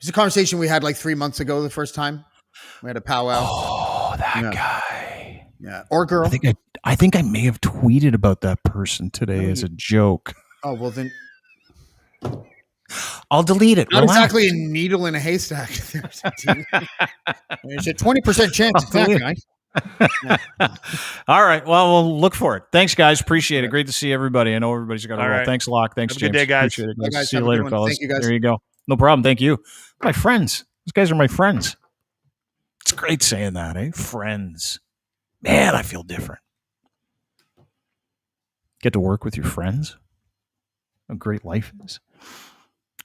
S4: It's a conversation we had like 3 months ago. The first time we had a powwow.
S1: Oh, that guy.
S4: Yeah, or girl.
S1: I think I may have tweeted about that person today as a joke.
S4: Oh, well then.
S1: I'll delete it.
S4: Not exactly a needle in a haystack. There's a 20% chance it's that guy.
S1: All right. Well, we'll look for it. Thanks, guys. Appreciate it. Great to see everybody. I know everybody's got a roll. Right. Thanks a lot. Thanks, James.
S3: Good day, guys.
S1: Appreciate it,
S4: guys. Guys,
S1: see you later, fellas.
S4: Thank you, guys.
S1: There you go. No problem. Thank you. My friends. These guys are my friends. It's great saying that, eh? Friends. Man, I feel different. Get to work with your friends. A great life is.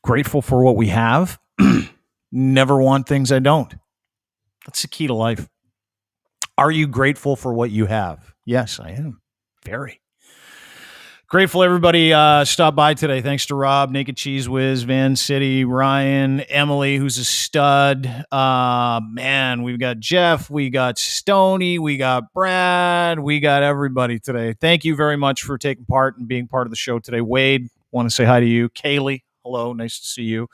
S1: Grateful for what we have. Never want things I don't. That's the key to life. Are you grateful for what you have? Yes, I am. Very. Grateful everybody stopped by today. Thanks to Rob, Naked Cheese Whiz, Van City, Ryan, Emily, who's a stud. Man, we've got Jeff, we got Stoney, we got Brad, we got everybody today. Thank you very much for taking part and being part of the show today. Wade, want to say hi to you. Kaylee, hello, nice to see you.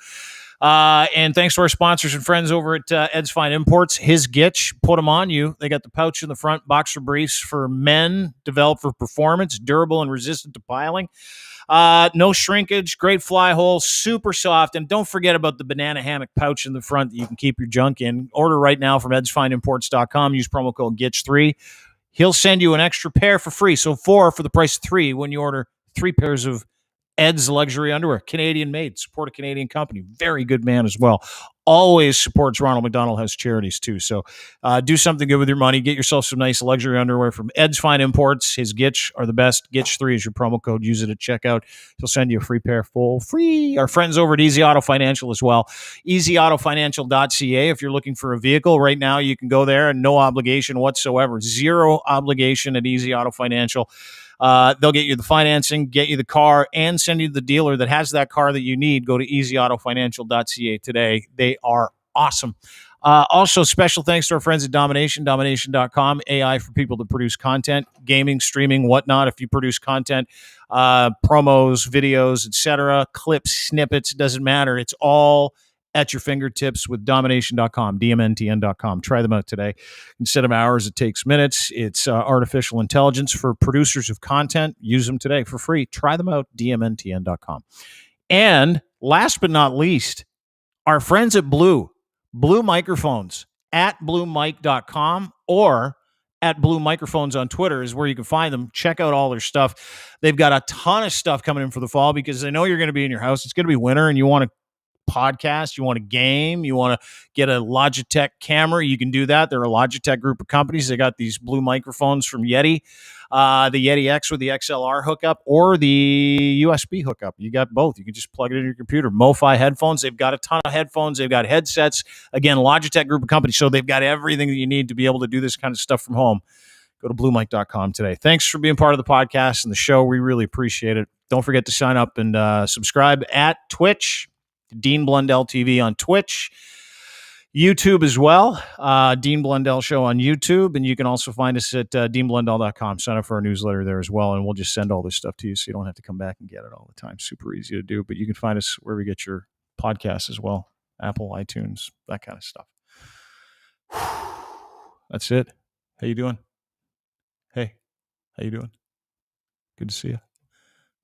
S1: And thanks to our sponsors and friends over at Ed's Fine Imports. His Gitch, put them on you. They got the pouch in the front, boxer briefs for men, developed for performance, durable and resistant to piling. No shrinkage, great fly hole, super soft. And don't forget about the banana hammock pouch in the front that you can keep your junk in. Order right now from edsfineimports.com. Use promo code GITCH3. He'll send you an extra pair for free. So 4 for the price of 3 when you order 3 pairs of Ed's luxury underwear, Canadian made, support a Canadian company. Very good man as well. Always supports Ronald McDonald House charities too. So do something good with your money. Get yourself some nice luxury underwear from Ed's Fine Imports. His Gitch are the best. Gitch3 is your promo code. Use it at checkout. He'll send you a free pair full free. Our friends over at Easy Auto Financial as well. EasyAutoFinancial.ca. If you're looking for a vehicle right now, you can go there and no obligation whatsoever. Zero obligation at Easy Auto Financial. They'll get you the financing, get you the car, and send you the dealer that has that car that you need. Go to easyautofinancial.ca today. They are awesome. Also, special thanks to our friends at domination.com, AI for people to produce content, gaming, streaming, whatnot. If you produce content, promos, videos, etc., clips, snippets, doesn't matter. It's all at your fingertips with domination.com, dmntn.com. Try them out today. Instead of hours, it takes minutes. It's artificial intelligence for producers of content. Use them today for free. Try them out, dmntn.com. And last but not least, our friends at Blue Microphones at bluemic.com or at Blue Microphones on Twitter is where you can find them. Check out all their stuff. They've got a ton of stuff coming in for the fall because they know you're going to be in your house. It's going to be winter and you want to podcast, you want a game, you want to get a Logitech camera, you can do that. They're a Logitech group of companies. They got these Blue microphones from Yeti, the Yeti X with the XLR hookup or the USB hookup. You got both. You can just plug it in your computer. MoFi headphones. They've got a ton of headphones. They've got headsets. Again, Logitech group of companies. So they've got everything that you need to be able to do this kind of stuff from home. Go to bluemic.com today. Thanks for being part of the podcast and the show. We really appreciate it. Don't forget to sign up and subscribe at Twitch. Dean Blundell TV on Twitch, YouTube as well. Dean Blundell Show on YouTube, and you can also find us at deanblundell.com. Sign up for our newsletter there as well, and we'll just send all this stuff to you so you don't have to come back and get it all the time. Super easy to do, but you can find us where we get your podcasts as well. Apple, iTunes, that kind of stuff. That's it. How you doing? Hey, how you doing? Good to see you.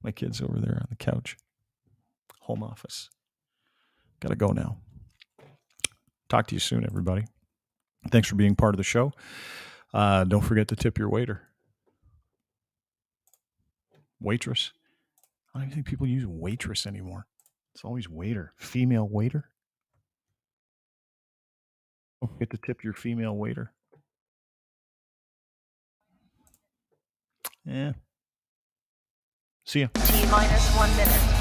S1: My kid's over there on the couch. Home office. Got to go now. Talk to you soon, everybody. Thanks for being part of the show. Don't forget to tip your waiter. Waitress. I don't even think people use waitress anymore. It's always waiter. Female waiter. Don't forget to tip your female waiter. Yeah. See ya.
S13: T-minus 1 minute.